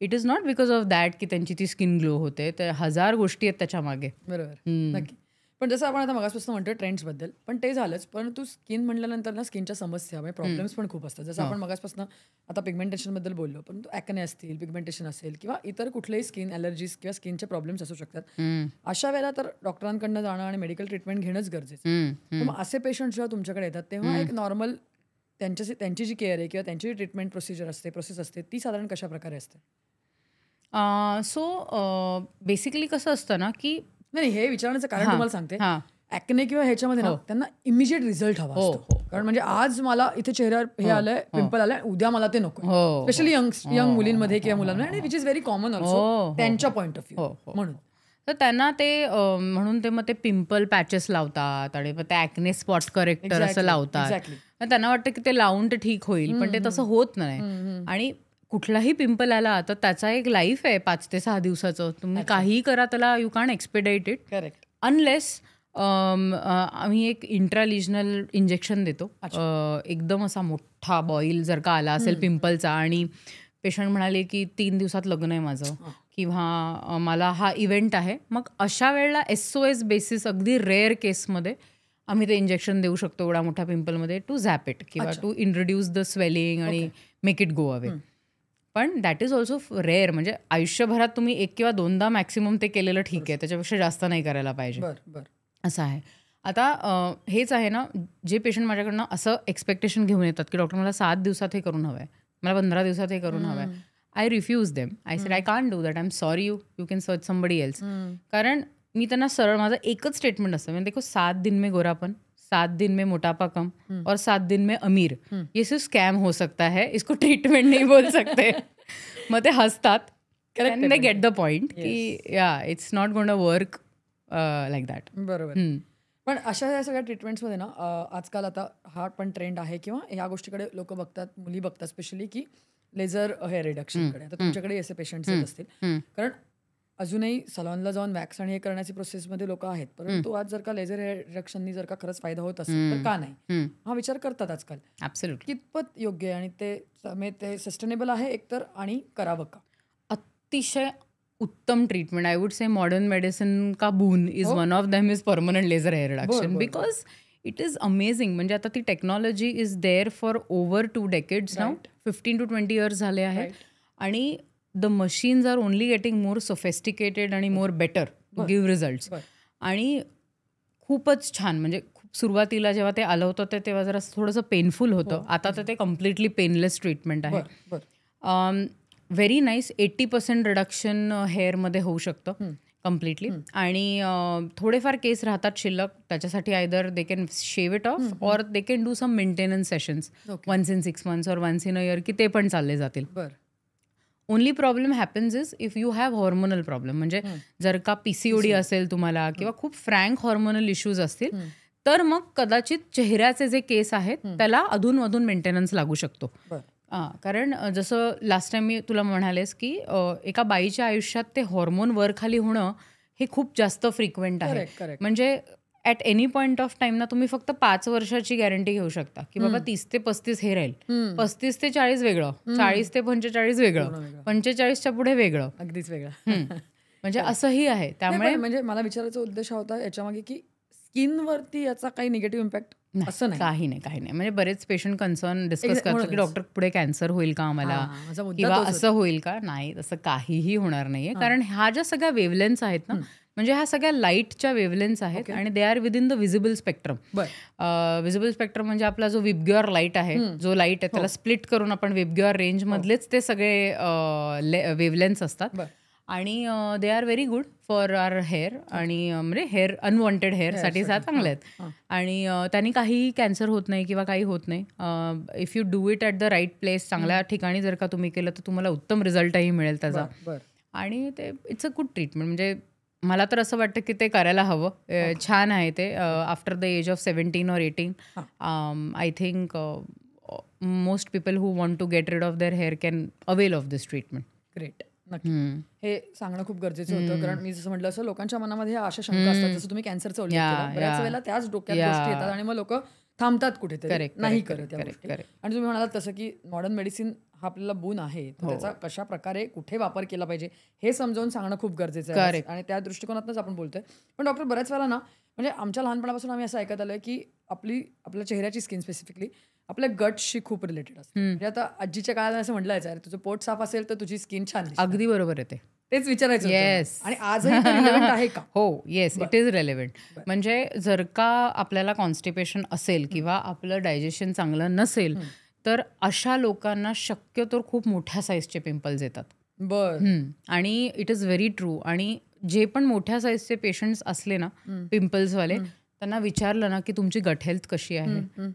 It is not because of that की त्यांची ती स्किन ग्लो होते. ते 1000 गोष्टी आहेत त्याच्यामागे. बरोबर, नक्की. पण जसं आपण आता मगासपासून म्हणतो ट्रेंड्सबद्दल, पण ते झालंच. परंतु स्किन म्हणल्यानंतर ना स्किनच्या समस्या म्हणजे प्रॉब्लेम्स पण खूप असतात. जसं आपण मगासपासून आता पिगमेंटेशनबद्दल बोललो, परंतु ॲक्ने असतील, पिगमेंटेशन असेल किंवा इतर कुठलेही स्किन ॲलर्जीज किंवा स्किनचे प्रॉब्लेम्स असू शकतात. अशा वेळेला तर डॉक्टरांकडनं जाणं आणि मेडिकल ट्रीटमेंट घेणंच गरजेचं. मग असे पेशंट जेव्हा तुमच्याकडे येतात तेव्हा एक नॉर्मल त्यांची जी केअर आहे किंवा त्यांची ट्रीटमेंट प्रोसेस असते ती साधारण कशा प्रकारे असते? सो बेसिकली कसं असतं ना की नाही, हे विचारण्याचं कारण तुम्हाला सांगते, ॲक्ने किंवा ह्याच्यामध्ये ना त्यांना इमिजिएट रिझल्ट हवा असतो. कारण म्हणजे आज मला इथे चेहऱ्यावर हे आलंय, पिंपल आलंय, उद्या मला ते नको, स्पेशली यंग मुलींमध्ये किंवा मुलांमध्ये, आणि which is very common also त्यांच्या पॉईंट ऑफ व्ह्यू. म्हणून तर त्यांना ते म्हणून ते मग ते पिंपल पॅचेस लावतात आणि मग ते ॲक्ने स्पॉट करेक्टर असं लावतात. त्यांना वाटतं की ते लावून ते ठीक होईल, पण ते तसं होत नाही. आणि कुठलाही पिंपल आला तर त्याचा एक लाईफ आहे 5 ते 6 दिवसाचं. तुम्ही काहीही करा त्याला, you can expedite it. Correct. Unless आम्ही एक इंट्रालिजनल इंजेक्शन देतो. एकदम असा मोठा बॉईल जर का आला असेल पिंपलचा आणि पेशंट म्हणाले की 3 दिवसात लग्न आहे माझं किंवा मला हा इव्हेंट आहे, मग अशा वेळेला SOS बेसिस अगदी रेअर केसमध्ये आम्ही ते इंजेक्शन देऊ शकतो एवढा मोठ्या पिंपलमध्ये, टू झॅप इट किंवा टू इंट्रोड्यूस द स्वेलिंग आणि मेक इट गो अवे. पण दॅट इज ऑल्सो रेअर. म्हणजे आयुष्यभरात तुम्ही 1 किंवा 2दा मॅक्सिमम ते केलेलं ठीक आहे, त्याच्यापेक्षा जास्त नाही करायला पाहिजे. असं आहे. आता हेच आहे ना, जे पेशंट माझ्याकडनं असं एक्सपेक्टेशन घेऊन येतात की डॉक्टर मला 7 दिवसात हे करून हवं आहे, मला 15 दिवसात हे करून हवं आहे. I refuse them. I said I can't do that. I am sorry, you can search somebody else. कारण मी त्यांना सरळ माझं एकच स्टेटमेंट असतं, म्हणजे देखो 7 दिन में गोरापन, 7 दिन में मोटापा कम और 7 दिन में अमीर, ये सिर्फ स्कैम हो सकता है, इसको ट्रीटमेंट नहीं बोल सकते. मग ते हसतात. दे गेट द पॉइंट की या it's not going to work like that. बरोबर. पण अशा या सगळ्या ट्रीटमेंट्समध्ये ना आजकाल आता हा पण ट्रेंड आहे किंवा ह्या गोष्टीकडे लोक बघतात, मुली बघतात स्पेशली, की लेझर हेअर रिडक्शनकडे. आता तुमच्याकडे असे पेशंट्स येत असतील, कारण अजूनही सलॉनला जाऊन वॅक्स आणि हे करण्याची प्रोसेसमध्ये लोक आहेत, परंतु आज जर का लेझर हेअर रिडक्शननी जर का खरंच फायदा होत असेल तर का नाही, हा विचार करतात आजकाल. ॲब्सोल्युटली. कितपत योग्य आहे आणि ते सस्टेनेबल आहे एकतर, आणि करावं का? अतिशय उत्तम treatment. I would say modern medicine का boon is one of them is permanent laser hair reduction, because it is amazing. म्हणजे आता ती technology is there for over 2 decades now. 15 to 20 years झाले आहेत. आणि the machines are only getting more sophisticated आणि more better to give results. आणि खूपच छान. म्हणजे खूप सुरुवातीला जेव्हा ते आलं होतं तेव्हा जरा थोडंसं पेनफुल होतं. आता तर ते कम्प्लिटली पेनलेस ट्रीटमेंट आहे. Very nice. 80% रिडक्शन हेअरमध्ये होऊ शकतं कम्प्लिटली. आणि थोडेफार केस राहतात शिल्लक. त्याच्यासाठी either they can shave it off or they can do some maintenance sessions once in 6 months or once in a year, की ते पण चालले जातील. Only problem happens is if you have hormonal problem. म्हणजे जर का PCOD असेल तुम्हाला किंवा खूप फ्रँक हॉर्मोनल इश्यूज असतील तर मग कदाचित चेहऱ्याचे जे केस आहेत त्याला अधूनमधून मेंटेनन्स लागू शकतो. कारण जसं लास्ट टाइम मी तुला म्हणालेस की एका बाईच्या आयुष्यात ते हॉर्मोन वर खाली होणं हे खूप जास्त फ्रिक्वेंट आहे. म्हणजे at any point of time ना तुम्ही फक्त 5 वर्षाची गॅरंटी घेऊ शकता की बाबा 30 ते 35 हे राहील, 35 ते 40 वेगळं, 40 ते 45 वेगळं, 45च्या पुढे वेगळं, अगदीच वेगळं. म्हणजे असंही आहे. त्यामुळे म्हणजे मला विचारायचा उद्देश होता याच्यामागे की स्किनवरती याचा काही निगेटिव्ह इम्पॅक्ट असं नाही. काही नाही. म्हणजे बरेच पेशंट कन्सर्न डिस्कस करतात की डॉक्टर पुढे कॅन्सर होईल का आम्हाला किंवा असं होईल का. नाही, तसं काहीही होणार नाहीये. कारण ह्या ज्या सगळ्या वेव्हलेन्थ्स आहेत ना, म्हणजे ह्या सगळ्या लाईटच्या वेव्हलेन्थ्स आहेत आणि they R within the visible spectrum. Visible spectrum म्हणजे आपला जो विबग्युअर लाईट आहे, जो लाईट आहे त्याला स्प्लिट करून आपण विबग्युअर रेंजमधलेच ते सगळे वेव्हलेन्थ्स असतात. आणि they are very good for our hair. आणि म्हणजे हेअर अनवॉन्टेड हेअरसाठी चांगले आहेत. आणि त्यांनी काहीही कॅन्सर होत नाही किंवा काही होत नाही. If you do it at the right place, चांगल्या ठिकाणी जर का तुम्ही केलं तर तुम्हाला उत्तम रिझल्टही मिळेल त्याचा. आणि ते इट्स अ गुड ट्रीटमेंट. म्हणजे मला तर असं वाटतं की ते करायला हवं. छान आहे ते. After the age of 17 or 18 I think most people who want to get rid of their hair can avail of this treatment. Great. नक्की हे सांगणं खूप गरजेचं होतं. कारण मी जसं म्हटलं असं लोकांच्या मनामध्ये ह्या अशा शंका असतात. जसं तुम्ही कॅन्सरचा उल्लेख केला, बऱ्याच वेळेला त्याच डोक्यात गोष्टी येतात आणि मग लोक थांबतात कुठेतरी, नाही करत त्या गोष्टी. आणि तुम्ही म्हणालात तसं की मॉडर्न मेडिसिन हा आपल्याला बून आहे, तर त्याचा कशा प्रकारे कुठे वापर केला पाहिजे हे समजावून सांगणं खूप गरजेचं आहे. आणि त्या दृष्टिकोनातूनच आपण बोलतोय. पण डॉक्टर, बऱ्याच वेळेला ना, म्हणजे आमच्या लहानपणापासून आम्ही असं ऐकत आलोय की आपल्या चेहऱ्याची स्किन स्पेसिफिकली आपल्या गटशी खूप रिलेटेड असते. म्हणजे आता आजीच्या काळात असं म्हटलं जायचं, तुझं पोट साफ असेल तर तुझी स्किन छान दिसते. अगदी बरोबर आहे. तेच विचारायचं. येस. आणि आजही रिलेव्हंट आहे का? हो, येस, इट इज रेलेव्हंट. म्हणजे जर का आपल्याला कॉन्स्टिपेशन असेल किंवा आपलं डायजेशन चांगलं नसेल तर अशा लोकांना शक्यतो खूप मोठ्या साईजचे पिंपल्स येतात. आणि इट इज व्हेरी ट्रू. आणि जे पण मोठ्या साईजचे पेशंट्स असले ना पिंपल्सवाले, त्यांना विचारलं ना की तुमची गट हेल्थ कशी आहे,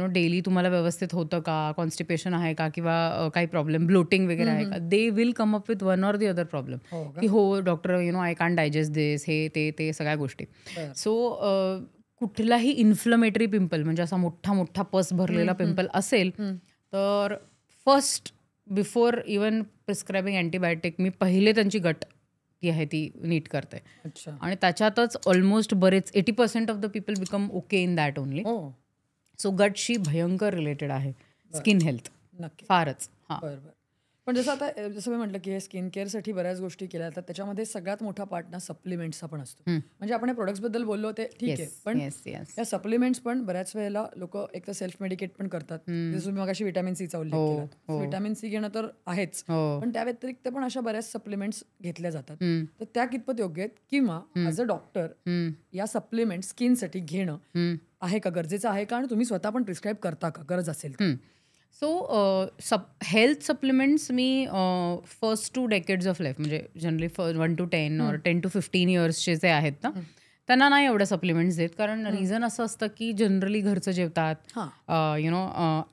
डेली तुम्हाला व्यवस्थित होतं का, कॉन्स्टिपेशन आहे का किंवा काही प्रॉब्लेम, ब्लोटिंग वगैरे आहे का, they will come up with one or the other problem की हो डॉक्टर आय कांट डायजेस्ट दिस, हे ते सगळ्या गोष्टी. सो कुठलाही इन्फ्लमेटरी पिंपल म्हणजे असा मोठा पस भरलेला पिंपल असेल तर first before even prescribing antibiotic मी पहिले त्यांची गट जी आहे ती नीट करते. आणि त्याच्यातच ऑलमोस्ट बरेच 80% of the people become okay in that only. So गटशी भयंकर रिलेटेड आहे स्किन हेल्थ. नक्की, फारच. बरोबर. पण जसं मी म्हटलं की हे स्किन केअरसाठी बऱ्याच गोष्टी केल्या जातात. त्याच्यामध्ये सगळ्यात मोठा पार्ट ना सप्लिमेंट्सचा पण असतो. म्हणजे आपण हे प्रोडक्ट्सबद्दल बोललो ते ठीक आहे, पण या सप्लिमेंट्स पण बऱ्याच वेळेला लोक एक तर सेल्फ मेडिकेट पण करतात. जसं तुम्ही मगाशी व्हिटॅमिन सीचा उल्लेख केला, व्हिटॅमिन सी घेणं तर आहेच, पण त्या व्यतिरिक्त पण अशा बऱ्याच सप्लिमेंट्स घेतल्या जातात. तर त्या कितपत योग्य आहेत किंवा ॲज अ डॉक्टर या सप्लिमेंट स्किनसाठी घेणं आहे का, गरजेचं आहे का, आणि तुम्ही स्वतः पण प्रिस्क्राईब करता का गरज असेल तर? So health supplements me first 2 decades of life म्हणजे जनरली 1 to 10 or 10 to 15 yearsचे जे आहेत ना त्यांना नाही एवढं सप्लिमेंट्स देत. कारण रिझन असं असतं की जनरली घरचं जेवतात,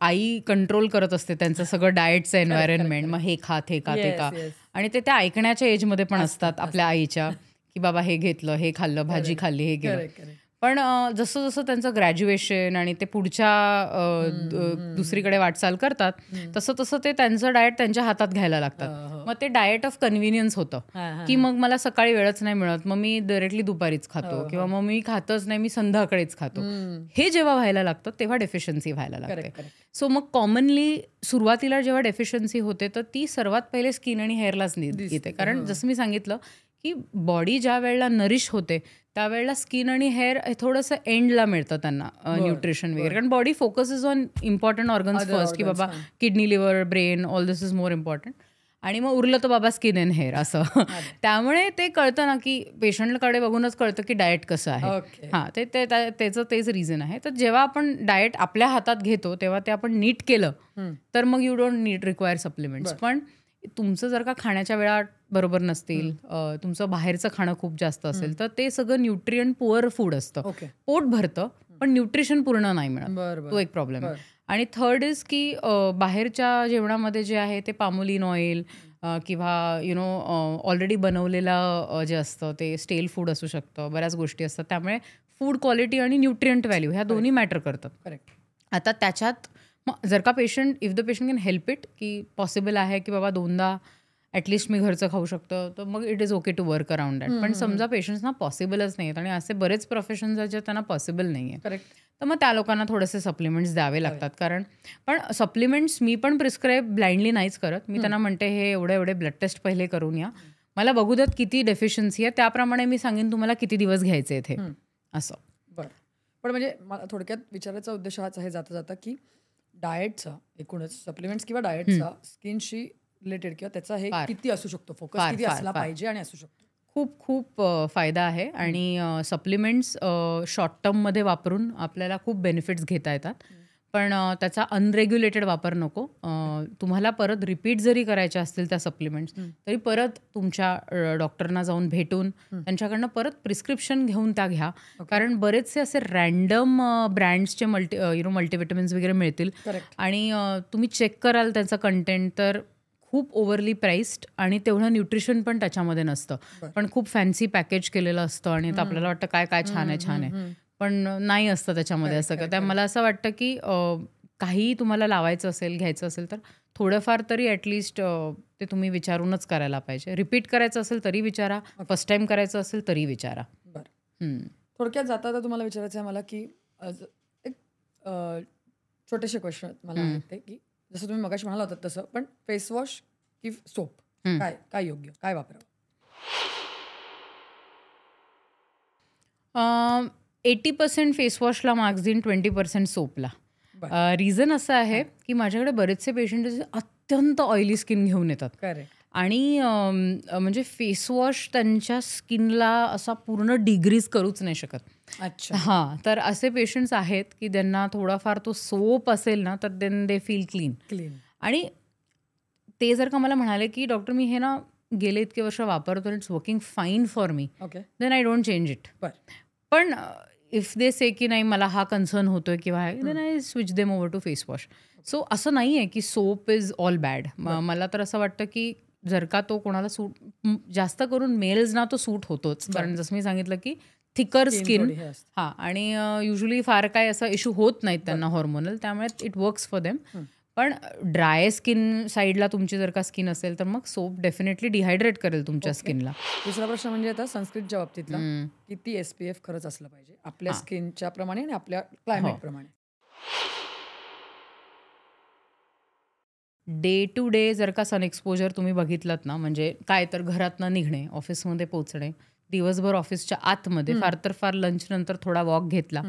आई कंट्रोल करत असते त्यांचं सगळं डाएटचं एन्व्हायरमेंट, मग हे खा ते खा ते खा, आणि ते त्या ऐकण्याच्या एजमध्ये पण असतात आपल्या आईच्या की बाबा हे घेतलं, हे खाल्लं, भाजी खाल्ली, हे केलं. पण जसं जसं त्यांचं ग्रॅज्युएशन आणि ते पुढच्या दुसरीकडे वाटचाल करतात तसं तसं ते त्यांचं डाएट त्यांच्या हातात घ्यायला लागतात. मग ते डाएट ऑफ कन्व्हिनियन्स होतं की मग मला सकाळी वेळच नाही मिळत, मग मी डायरेक्टली दुपारीच खातो किंवा मग मी खातच नाही, मी संध्याकाळीच खातो. हे जेव्हा व्हायला लागतं तेव्हा डेफिशियन्सी व्हायला लागते. सो मग कॉमनली सुरुवातीला जेव्हा डेफिशियन्सी होते तर ती सर्वात पहिले स्किन आणि हेअरलाच येते. कारण जसं मी सांगितलं की बॉडी ज्या वेळेला नरिश होते त्यावेळेला स्किन आणि हेअर थोडंसं एंडला मिळतं त्यांना न्यूट्रिशन वगैरे. कारण body focuses on important organs first की बाबा kidney, liver, brain, all this is more important. आणि मग उरलं तर बाबा स्किन अँड हेअर असं. त्यामुळे ते कळतं ना की पेशंटकडे बघूनच कळतं की डाएट कसं आहे. हां, ते त्याचं तेच रिझन आहे. तर जेव्हा आपण डाएट आपल्या हातात घेतो तेव्हा ते आपण नीट केलं तर मग you don't need require supplements. पण तुमचं जर का खाण्याच्या वेळा बरोबर नसतील, तुमचं बाहेरचं खाणं खूप जास्त असेल तर ते सगळं न्यूट्रिएंट पुअर फूड असतं. पोट भरतं पण न्यूट्रिशन पूर्ण नाही मिळत. तो एक प्रॉब्लेम आहे. आणि थर्ड इज की बाहेरच्या जेवणामध्ये जे आहे ते पामोलिन ऑइल किंवा ऑलरेडी बनवलेलं जे असतं ते स्टेल फूड असू शकतं. बऱ्याच गोष्टी असतात. त्यामुळे फूड क्वालिटी आणि न्यूट्रिएंट व्हॅल्यू ह्या दोन्ही मॅटर करतात. करेक्ट. आता त्याच्यात मग जर का patient if the patient can help it की पॉसिबल आहे की बाबा 2दा ॲटलिस्ट मी घरचं खाऊ शकतो तर मग it is okay to work around that. पण समजा पेशंट्सना पॉसिबलच नाही आहेत आणि असे बरेच प्रोफेशन्स आहेत जे त्यांना पॉसिबल नाही आहे. करेक्ट. तर मग त्या लोकांना थोडेसे सप्लिमेंट्स द्यावे लागतात. कारण पण सप्लिमेंट्स मी पण प्रिस्क्राईब ब्लाइंडली नाहीच करत. मी त्यांना म्हणते हे एवढे ब्लड टेस्ट पहिले करून या, मला बघू द्यात किती डेफिशियन्सी आहे, त्याप्रमाणे मी सांगेन तुम्हाला किती दिवस घ्यायचे इथे असं. बरं. पण म्हणजे मला थोडक्यात विचारायचा उद्देश हाच आहे जाता जाता की डाएटचा एकूणच सप्लिमेंट्स किंवा डाएटचा स्किनशी रिलेटेड किंवा त्याचा हे किती असू शकतो, फोकस किती असला पाहिजे आणि असू शकतो. खूप खूप फायदा आहे आणि सप्लिमेंट्स शॉर्ट टर्ममध्ये वापरून आपल्याला खूप बेनिफिट्स घेता येतात. पण त्याचा अनरेग्युलेटेड वापर नको. तुम्हाला परत रिपीट जरी करायच्या असतील त्या सप्लिमेंट्स तरी परत तुमच्या डॉक्टरना जाऊन भेटून त्यांच्याकडनं परत प्रिस्क्रिप्शन घेऊन त्या घ्या. कारण बरेचसे असे रँडम ब्रँड्सचे मल्टीव्हिटॅमिन्स वगैरे मिळतील आणि तुम्ही चेक कराल त्यांचं कंटेंट तर खूप ओव्हरली प्राइस्ड आणि तेवढं न्यूट्रिशन पण त्याच्यामध्ये नसतं. पण खूप फॅन्सी पॅकेज केलेलं असतं आणि आपल्याला वाटतं काय छान आहे पण नाही असतं त्याच्यामध्ये असं का. त्या मला असं वाटतं की काही तुम्हाला लावायचं असेल, घ्यायचं असेल तर थोडंफार तरी ॲटलिस्ट ते तुम्ही विचारूनच करायला पाहिजे. रिपीट करायचं असेल तरी विचारा, फर्स्ट टाइम करायचं असेल तरी विचारा. बरं. थोडक्यात जाता तुम्हाला विचारायचं आहे मला की एक छोटेसे क्वेश्चन मला वाटते की जसं तुम्ही मगाशी म्हणाला होतात तसं, पण फेस वॉश की सोप काय योग्य, काय वापरावं? 80% फेसवॉशला मार्क्स देईन, 20% सोपला. रिझन असं आहे की माझ्याकडे बरेचसे पेशंट अत्यंत ऑइली स्किन घेऊन येतात आणि म्हणजे फेसवॉश त्यांच्या स्किनला असा पूर्ण डिग्रीज करूच नाही शकत. अच्छा. हां, तर असे पेशंट्स आहेत की त्यांना थोडाफार तो सोप असेल ना तर देन दे फील क्लीन. आणि ते जर का मला म्हणाले की डॉक्टर मी हे ना गेले इतके वर्ष वापरतो आणि it's working fine for me, then I don't change it. पण इफ दे से की नाही मला हा कन्सर्न होतोय किंवा then I switch them over to face wash. So असं नाही आहे की सोप इज ऑल बॅड. मला तर असं वाटतं की जर का तो कोणाला सूट, जास्त करून मेल्सना तो सूट होतोच. कारण जसं मी सांगितलं की थिकर स्किन आणि युजली फार काय असा इश्यू होत नाहीत त्यांना हॉर्मोनल, त्यामुळे इट वर्क्स फॉर देम. पण ड्राय स्किन साईडला तुमची जर का स्किन असेल तर मग सोप डेफिनेटली डिहायड्रेट करेल तुमच्या स्किनला. दुसरा प्रश्न म्हणजे आता सनस्क्रीनच्या बाबतीतला किती SPF खरंच असलं पाहिजे आपल्या स्किनच्या प्रमाणे आणि आपल्या क्लायमेट प्रमाणे? डे टू डे जर का सन एक्सपोजर तुम्ही बघितलात ना, म्हणजे काय तर घरातनं निघणे, ऑफिसमध्ये पोहोचणे, दिवसभर ऑफिसच्या आतमध्ये, फार तर फार लंच नंतर थोडा वॉक घेतला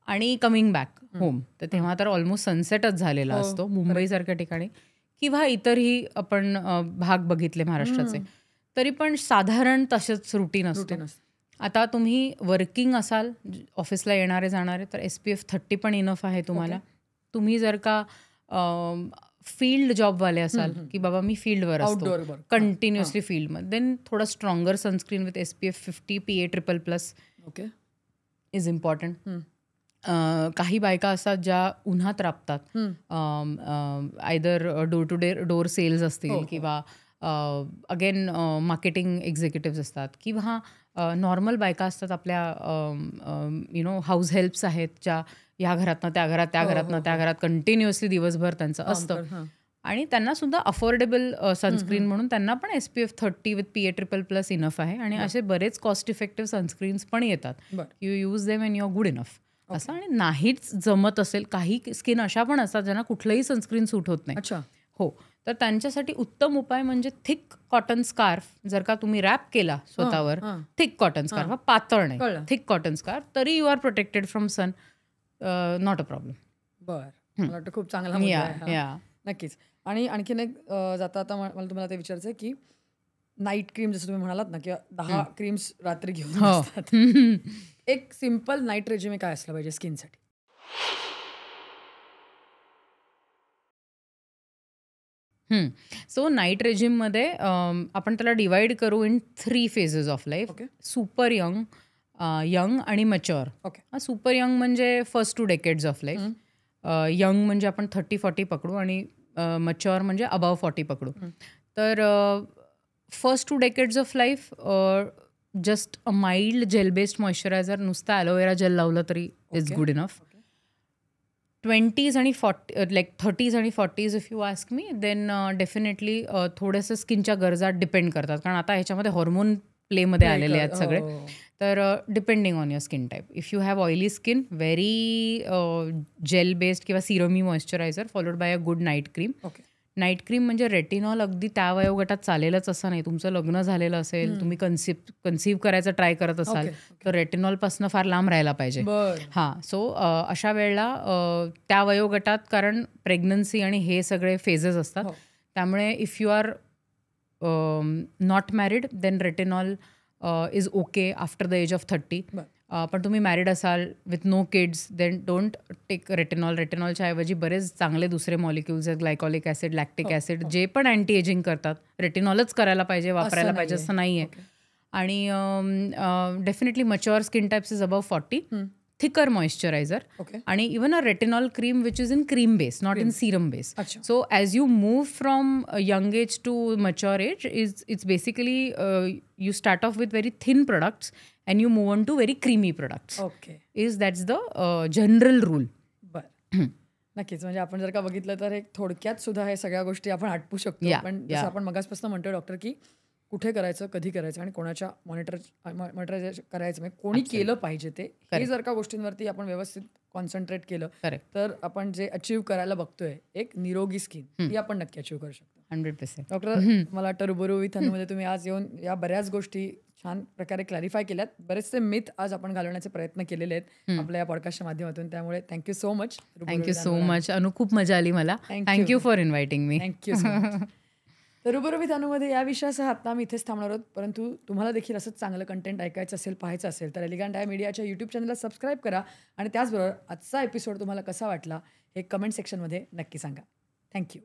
आणि कमिंग बॅक होम, तर तेव्हा तर ऑलमोस्ट सनसेटच झालेला असतो मुंबईसारख्या ठिकाणी किंवा इतरही आपण भाग बघितले महाराष्ट्राचे, तरी पण साधारण तसेच रुटीन असतो. आता तुम्ही वर्किंग असाल, ऑफिसला येणारे जाणारे, तर SPF 30 पण इनफ आहे तुम्हाला. तुम्ही जर का फील्ड जॉबवाले असाल की बाबा मी फील्डवर असतो कंटिन्युअसली फील्डमध्ये, देन थोडा stronger sunscreen with SPF 50 PA++. Is important. काही बायका असतात ज्या उन्हात राबतात, either door to door sales असतील किंवा अगेन मार्केटिंग एक्झिक्युटिव्ह असतात किंवा नॉर्मल बायका असतात आपल्या हाऊस हेल्प्स आहेत ज्या ह्या घरातनं त्या घरात त्या घरातनं त्या घरात कंटिन्युअसली दिवसभर त्यांचं असतं आणि त्यांना सुद्धा अफोर्डेबल सनस्क्रीन म्हणून त्यांना पण SPF 30 विथ PA++ इनफ आहे आणि असे बरेच कॉस्ट इफेक्टिव्ह सनस्क्रीन्स पण येतात. You use them and you are good enough असं. आणि नाहीच जमत असेल, काही स्किन अशा पण असतात ज्यांना कुठलंही सनस्क्रीन सूट होत नाही. हो, तर त्यांच्यासाठी उत्तम उपाय म्हणजे थिक कॉटन स्कार्फ. जर का तुम्ही रॅप केला स्वतःवर, थिक कॉटन स्कार्फ, पातळ नाही, थिक कॉटन स्कार्फ, तरी you are protected from sun, not a problem. बरं, मला वाटतं खूप चांगला मुद्दा आहे. नक्कीच. आणि आणखीन एक जाता आता मला तुम्हाला ते विचारायचं आहे की नाईट क्रीम जसं तुम्ही म्हणालात ना, किंवा 10 क्रीम्स रात्री घेऊन असतात. एक सिम्पल नाईट रेजिमे काय असलं पाहिजे स्किनसाठी? सो नाईट रेजिममध्ये आपण त्याला डिवाइड करू in 3 phases of life. Super young, young आणि मच्युअर. सुपर यंग म्हणजे first 2 decades of life. Young म्हणजे आपण 30-40 पकडू आणि मच्युअर म्हणजे अबाव 40 पकडू. तर first 2 decades of life just a mild gel based moisturiser, नुसतं ॲलोवेरा जेल लावलं तरी इज गुड इनफ. 20s आणि 30s आणि 40s if you ask me, then definitely थोडंसं स्किनच्या गरजा डिपेंड करतात, कारण आता ह्याच्यामध्ये हॉर्मोन प्लेमध्ये आलेले आहेत सगळे. तर depending on your skin type, if you have oily skin, very gel based किंवा सिरमी moisturiser followed by a good night cream. Night cream म्हणजे रेटिनॉल अगदी त्या वयोगटात चालेलच असं नाही. तुमचं लग्न झालेलं असेल, तुम्ही कन्सीव्ह करायचं ट्राय करत असाल, तर रेटिनॉलपासून फार लांब राहायला पाहिजे. सो अशा वेळेला त्या वयोगटात, कारण प्रेग्नन्सी आणि हे सगळे फेजेस असतात, त्यामुळे if you are not married then retinol is okay after the age of 30. पण तुम्ही मॅरिड असाल with no kids, then don't take retinol. रेटिनॉलच्या ऐवजी बरेच चांगले दुसरे मॉलिक्युल्स आहेत, ग्लायकॉलिक ॲसिड, लॅक्टिक ॲसिड, जे पण अँटी एजिंग करतात. रेटिनॉलच करायला पाहिजे, वापरायला पाहिजे असं नाही आहे. आणि definitely mature skin types is above 40, thicker moisturiser, आणि even a retinol cream which is in cream base, not in serum base. So as you move from young age to mature age, it's basically you start off with very thin products and you move on to very creamy products. That's the general rule. बरं, नक्कीच. म्हणजे आपण जर का बघितलं तर एक थोडक्यात सुद्धा हे सगळ्या गोष्टी आपण आटपू शकतो. पण जसं आपण मगासपासून म्हणतो डॉक्टर, की कुठे करायचं, कधी करायचं आणि कोणाच्या मॉनिटर करायचं, म्हणजे कोणी केलं पाहिजे ते, हे जर का गोष्टींवरती आपण व्यवस्थित कॉन्सन्ट्रेट केलं, तर आपण जे अचीव्ह करायला बघतोय एक निरोगी स्किन, ती आपण नक्की अचीव्ह करू शकतो. 100%. डॉक्टर, मला वाटतं रुबरू विथ अनूमध्ये तुम्ही आज येऊन या बऱ्याच गोष्टी छान प्रकारे क्लॅरिफाय केल्यात. बरेचसे मिथ आज आपण घालवण्याचे प्रयत्न केलेले आहेत आपल्या या पॉडकास्टच्या माध्यमातून. त्यामुळे thank you so much. Thank you so much अनु, खूप मजा आली मला. Thank you for inviting me. Thank you so much. तर रुबरू विथ अनूमध्ये या विषयासह आता आम्ही इथेच थांबणार आहोत. परंतु तुम्हाला देखील असंच चांगलं कंटेंट ऐकायचं असेल, पाहायचं असेल, तर एलिगंट आय मीडियाच्या यूट्यूब चॅनलला सबस्क्राईब करा. आणि त्याचबरोबर आजचा एपिसोड तुम्हाला कसा वाटला हे कमेंट सेक्शनमध्ये नक्की सांगा. थँक्यू.